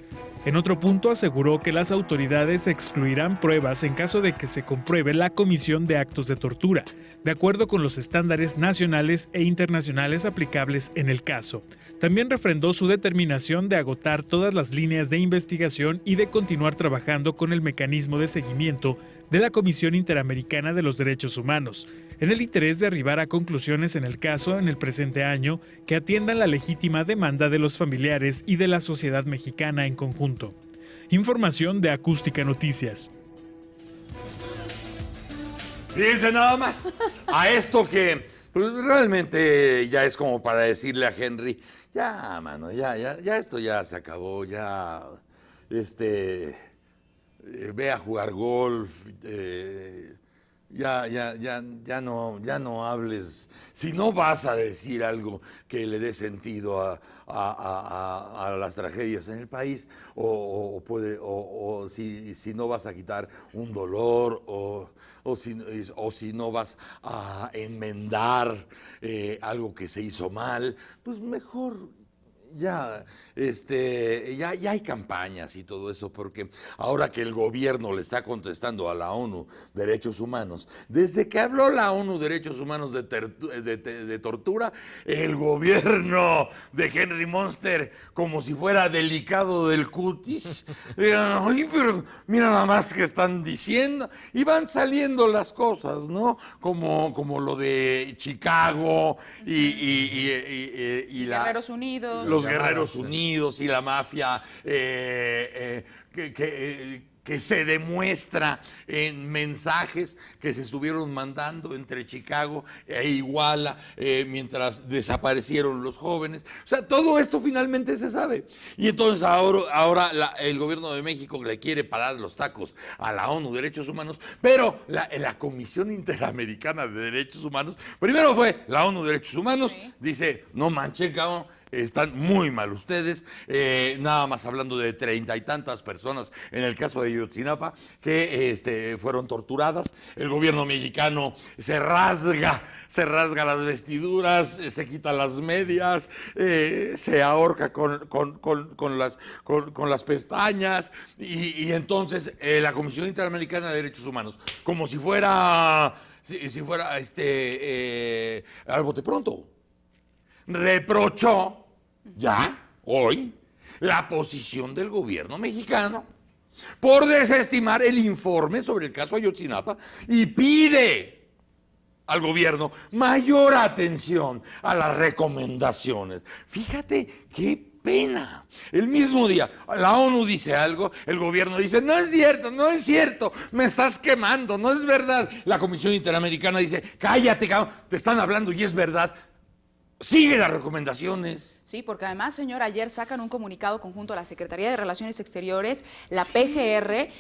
En otro punto aseguró que las autoridades excluirán pruebas en caso de que se compruebe la comisión de actos de tortura, de acuerdo con los estándares nacionales e internacionales aplicables en el caso. También refrendó su determinación de agotar todas las líneas de investigación y de continuar trabajando con el mecanismo de seguimiento de la Comisión Interamericana de los Derechos Humanos, en el interés de arribar a conclusiones en el caso en el presente año que atiendan la legítima demanda de los familiares y de la sociedad mexicana en conjunto. Información de Acústica Noticias. Fíjense nada más a esto que pues, realmente ya es como para decirle a Henry, ya, mano, ya esto ya se acabó, ya, ve a jugar golf, ya no hables. Si no vas a decir algo que le dé sentido a las tragedias en el país, o si no vas a quitar un dolor, o si no vas a enmendar algo que se hizo mal, pues mejor ya hay campañas y todo eso, porque ahora que el gobierno le está contestando a la ONU Derechos Humanos, desde que habló la ONU Derechos Humanos de tortura, el gobierno de Henry Monster, como si fuera delicado del cutis, ay, pero mira nada más que están diciendo, y van saliendo las cosas, ¿no? Como lo de Chicago y Guerreros Unidos. Los Guerreros Unidos y la mafia que se demuestra en mensajes que se estuvieron mandando entre Chicago e Iguala mientras desaparecieron los jóvenes. O sea, todo esto finalmente se sabe. Y entonces ahora el gobierno de México le quiere parar los tacos a la ONU Derechos Humanos, pero la Comisión Interamericana de Derechos Humanos, primero fue la ONU Derechos Humanos, sí. Dice, no manchen, cabrón, están muy mal ustedes, nada más hablando de 30 y tantas personas en el caso de Ayotzinapa que fueron torturadas. El gobierno mexicano se rasga las vestiduras, se quita las medias, se ahorca con las pestañas y entonces la Comisión Interamericana de Derechos Humanos, como si fuera al bote pronto, reprochó ya hoy la posición del gobierno mexicano por desestimar el informe sobre el caso Ayotzinapa y pide al gobierno mayor atención a las recomendaciones. Fíjate qué pena. El mismo día, la ONU dice algo, el gobierno dice, no es cierto, me estás quemando, no es verdad. La Comisión Interamericana dice, cállate, cabrón, te están hablando y es verdad. Sigue las recomendaciones. Sí, porque además, señor, ayer sacan un comunicado conjunto a la Secretaría de Relaciones Exteriores, la PGR,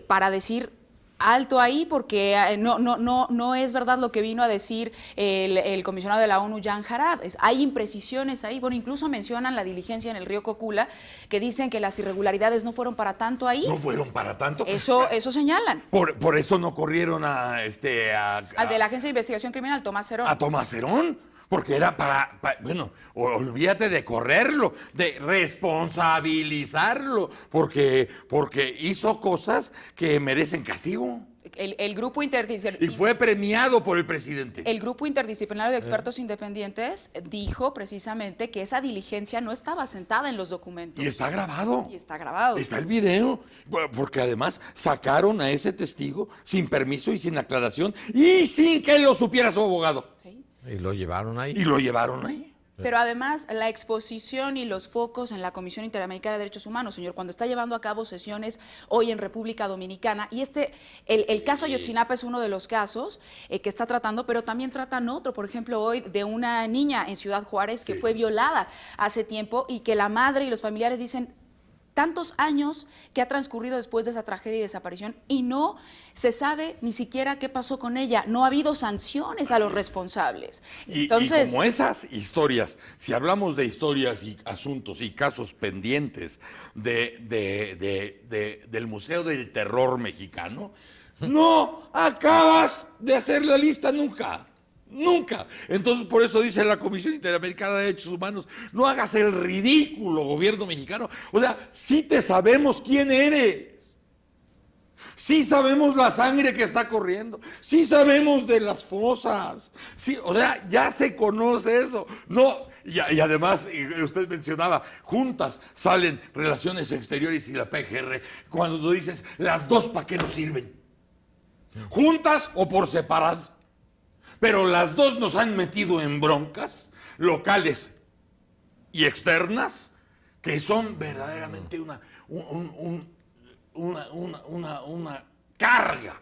para decir alto ahí, porque no es verdad lo que vino a decir el comisionado de la ONU, Jan Jarab. Hay imprecisiones ahí. Bueno, incluso mencionan la diligencia en el río Cocula, que dicen que las irregularidades no fueron para tanto ahí. ¿No fueron para tanto? Eso señalan. Por eso no corrieron al de la Agencia de Investigación Criminal, Tomás Herón. ¿A Tomás Herón? Porque era bueno, olvídate de correrlo, de responsabilizarlo, porque hizo cosas que merecen castigo. El grupo interdisciplinario. Y fue premiado por el presidente. El grupo interdisciplinario de expertos independientes dijo precisamente que esa diligencia no estaba sentada en los documentos. Y está grabado. Y está grabado. Está el video, porque además sacaron a ese testigo sin permiso y sin aclaración y sin que lo supiera su abogado. ¿Sí? Y lo llevaron ahí. Pero además, la exposición y los focos en la Comisión Interamericana de Derechos Humanos, señor, cuando está llevando a cabo sesiones hoy en República Dominicana, y el caso Ayotzinapa es uno de los casos que está tratando, pero también tratan otro, por ejemplo, hoy de una niña en Ciudad Juárez que fue violada hace tiempo y que la madre y los familiares dicen tantos años que ha transcurrido después de esa tragedia y desaparición y no se sabe ni siquiera qué pasó con ella. No ha habido sanciones a los responsables. Entonces, y como esas historias, si hablamos de historias y asuntos y casos pendientes del Museo del Terror Mexicano, no acabas de hacer la lista nunca. Nunca. Entonces, por eso dice la Comisión Interamericana de Derechos Humanos, no hagas el ridículo, gobierno mexicano. O sea, sí te sabemos quién eres. Sí sabemos la sangre que está corriendo. Sí sabemos de las fosas. Sí, o sea, ya se conoce eso. No, y además, usted mencionaba, juntas salen Relaciones Exteriores y la PGR. Cuando tú dices, las dos, ¿para qué nos sirven? ¿Juntas o por separado? Pero las dos nos han metido en broncas locales y externas que son verdaderamente una carga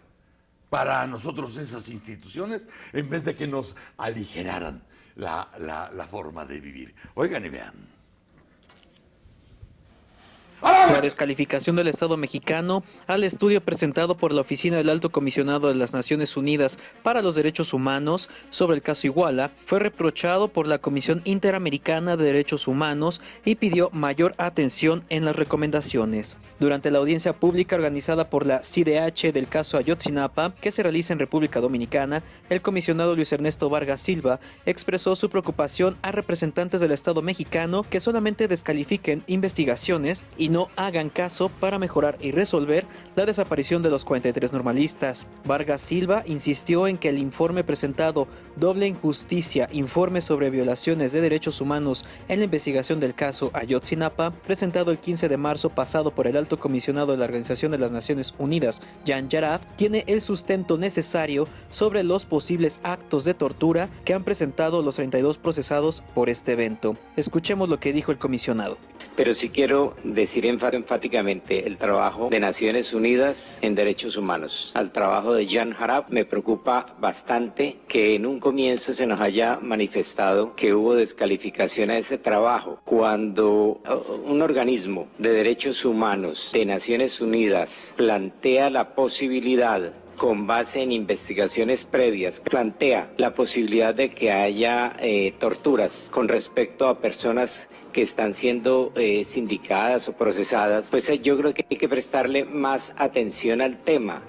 para nosotros esas instituciones, en vez de que nos aligeraran la forma de vivir. Oigan y vean. La descalificación del Estado mexicano al estudio presentado por la Oficina del Alto Comisionado de las Naciones Unidas para los Derechos Humanos sobre el caso Iguala fue reprochado por la Comisión Interamericana de Derechos Humanos y pidió mayor atención en las recomendaciones. Durante la audiencia pública organizada por la CIDH del caso Ayotzinapa, que se realiza en República Dominicana, el comisionado Luis Ernesto Vargas Silva expresó su preocupación a representantes del Estado mexicano que solamente descalifiquen investigaciones y no hagan caso para mejorar y resolver la desaparición de los 43 normalistas. Vargas Silva insistió en que el informe presentado, Doble Injusticia, informe sobre violaciones de derechos humanos en la investigación del caso Ayotzinapa, presentado el 15 de marzo pasado por el alto comisionado de la Organización de las Naciones Unidas, Jan Yarab, tiene el sustento necesario sobre los posibles actos de tortura que han presentado los 32 procesados por este evento. Escuchemos lo que dijo el comisionado. Pero sí quiero decir enfáticamente el trabajo de Naciones Unidas en Derechos Humanos. Al trabajo de Jan Yarab me preocupa bastante que en un comienzo se nos haya manifestado que hubo descalificación a ese trabajo. Cuando un organismo de derechos humanos de Naciones Unidas plantea la posibilidad, con base en investigaciones previas, plantea la posibilidad de que haya torturas con respecto a personas que están siendo sindicadas o procesadas, pues yo creo que hay que prestarle más atención al tema,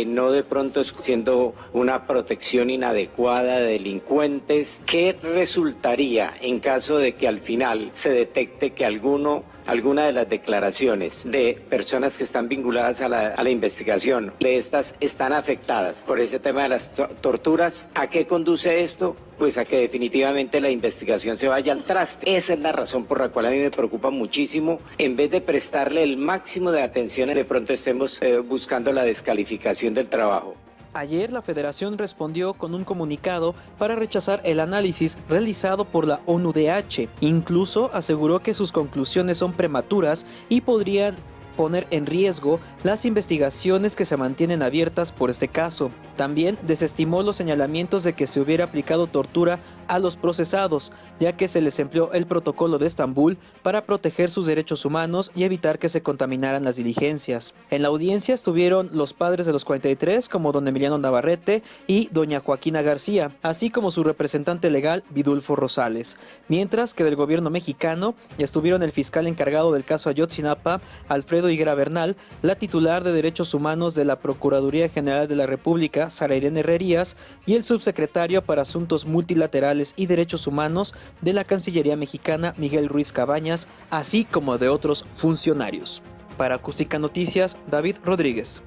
no de pronto siendo una protección inadecuada de delincuentes. ¿Qué resultaría en caso de que al final se detecte que alguna de las declaraciones de personas que están vinculadas a la investigación de estas están afectadas por ese tema de las torturas? ¿A qué conduce esto? Pues a que definitivamente la investigación se vaya al traste. Esa es la razón por la cual a mí me preocupa muchísimo. En vez de prestarle el máximo de atención, de pronto estemos buscando la descalificación del trabajo. Ayer la Federación respondió con un comunicado para rechazar el análisis realizado por la ONUDH. Incluso aseguró que sus conclusiones son prematuras y podrían poner en riesgo las investigaciones que se mantienen abiertas por este caso. También desestimó los señalamientos de que se hubiera aplicado tortura a los procesados, ya que se les empleó el protocolo de Estambul para proteger sus derechos humanos y evitar que se contaminaran las diligencias. En la audiencia estuvieron los padres de los 43, como don Emiliano Navarrete y doña Joaquina García, así como su representante legal, Vidulfo Rosales. Mientras que del gobierno mexicano estuvieron el fiscal encargado del caso Ayotzinapa, Alfredo Alfredo Higuera Bernal, la titular de Derechos Humanos de la Procuraduría General de la República, Sara Irene Herrerías, y el subsecretario para Asuntos Multilaterales y Derechos Humanos de la Cancillería Mexicana, Miguel Ruiz Cabañas, así como de otros funcionarios. Para Acústica Noticias, David Rodríguez.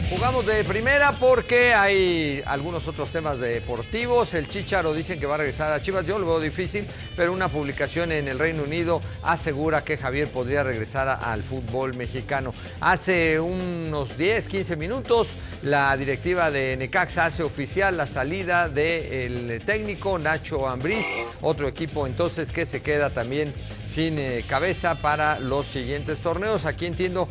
Jugamos de primera porque hay algunos otros temas deportivos. El Chícharo dicen que va a regresar a Chivas. Yo lo veo difícil, pero una publicación en el Reino Unido asegura que Javier podría regresar al fútbol mexicano. Hace unos 10, 15 minutos, la directiva de Necaxa hace oficial la salida del técnico Nacho Ambriz, otro equipo entonces que se queda también sin cabeza para los siguientes torneos. Aquí entiendo,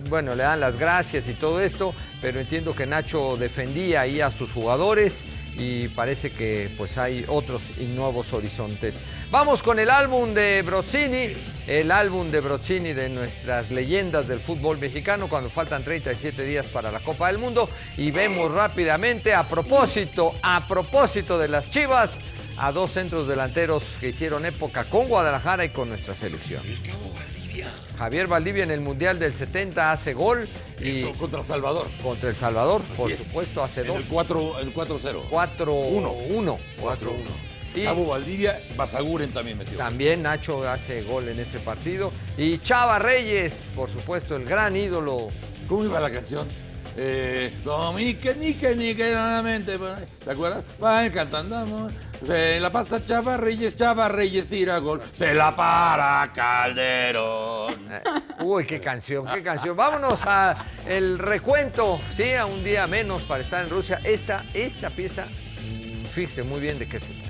bueno, le dan las gracias y todo esto, pero entiendo que Nacho defendía ahí a sus jugadores y parece que pues hay otros y nuevos horizontes. Vamos con el álbum de Brozzini, de nuestras leyendas del fútbol mexicano cuando faltan 37 días para la Copa del Mundo, y vemos rápidamente a propósito de las Chivas a dos centros delanteros que hicieron época con Guadalajara y con nuestra selección. Javier Valdivia en el Mundial del 70 hace gol. Y contra Salvador. Contra El Salvador, Así por es. supuesto, hace dos. El 4-0. 4-1. Y Cabo Valdivia, Basaguren también metió. También Nacho hace gol en ese partido. Y Chava Reyes, por supuesto, el gran ídolo. ¿Cómo iba la canción? Nique, nuevamente. ¿Te acuerdas? Va a ir cantando amor. Se la pasa Chava Reyes tira gol. Se la para Calderón. Uy, qué canción. Vámonos a el recuento, sí, a un día menos para estar en Rusia. Esta pieza, fíjese muy bien de qué se trata.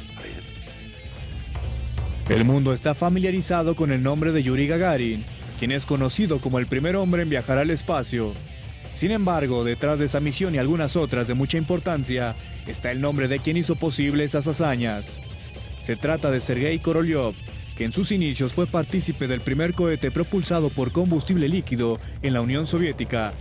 El mundo está familiarizado con el nombre de Yuri Gagarin, quien es conocido como el primer hombre en viajar al espacio. Sin embargo, detrás de esa misión y algunas otras de mucha importancia, está el nombre de quien hizo posible esas hazañas. Se trata de Sergei Korolev, que en sus inicios fue partícipe del primer cohete propulsado por combustible líquido en la Unión Soviética.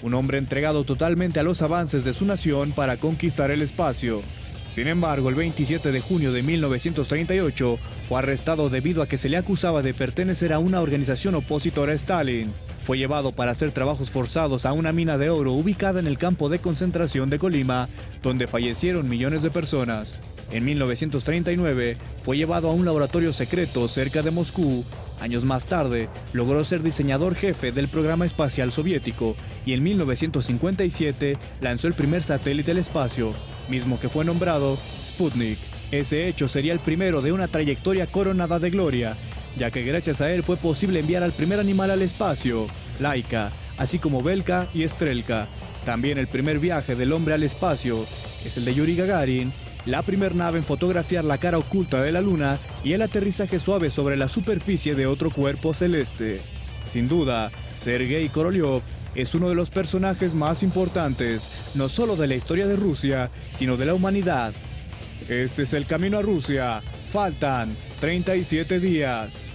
Un hombre entregado totalmente a los avances de su nación para conquistar el espacio. Sin embargo, el 27 de junio de 1938 fue arrestado debido a que se le acusaba de pertenecer a una organización opositora a Stalin. Fue llevado para hacer trabajos forzados a una mina de oro ubicada en el campo de concentración de Colima, donde fallecieron millones de personas. En 1939 fue llevado a un laboratorio secreto cerca de Moscú. Años más tarde, logró ser diseñador jefe del programa espacial soviético y en 1957 lanzó el primer satélite al espacio, mismo que fue nombrado Sputnik. Ese hecho sería el primero de una trayectoria coronada de gloria, ya que gracias a él fue posible enviar al primer animal al espacio, Laika, así como Belka y Strelka. También el primer viaje del hombre al espacio es el de Yuri Gagarin, la primer nave en fotografiar la cara oculta de la Luna y el aterrizaje suave sobre la superficie de otro cuerpo celeste. Sin duda, Sergei Korolev es uno de los personajes más importantes, no solo de la historia de Rusia, sino de la humanidad. Este es el camino a Rusia. Faltan 37 días.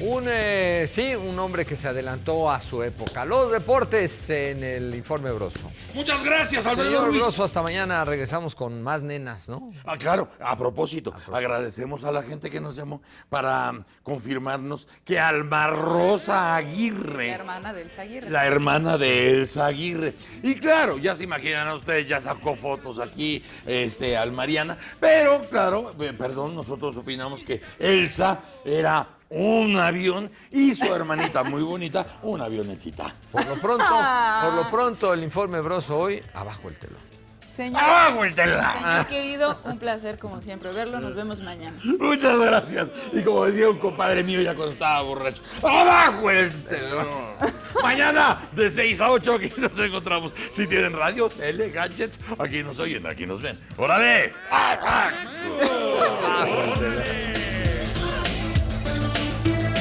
Un hombre que se adelantó a su época. Los deportes en el Informe Broso. Muchas gracias, Alfredo Señor Ruiz. Broso, hasta mañana regresamos con más nenas, ¿no? Claro, a propósito, agradecemos a la gente que nos llamó para confirmarnos que Alma Rosa Aguirre, La hermana de Elsa Aguirre. la hermana de Elsa Aguirre. Y claro, ya se imaginan a ustedes, ya sacó fotos aquí, al Mariana. Pero claro, perdón, nosotros opinamos que Elsa era un avión y su hermanita muy bonita, una avionetita. Por lo pronto, el Informe Broso hoy, abajo el telón. Señor, ¡Abajo el telón! señor querido, un placer como siempre verlo. Nos vemos mañana. Muchas gracias. Y como decía un compadre mío ya cuando estaba borracho, ¡abajo el telón! Mañana de 6 a 8 aquí nos encontramos. Si tienen radio, tele, gadgets, aquí nos oyen, aquí nos ven. ¡Órale! ¡Abajo el telón!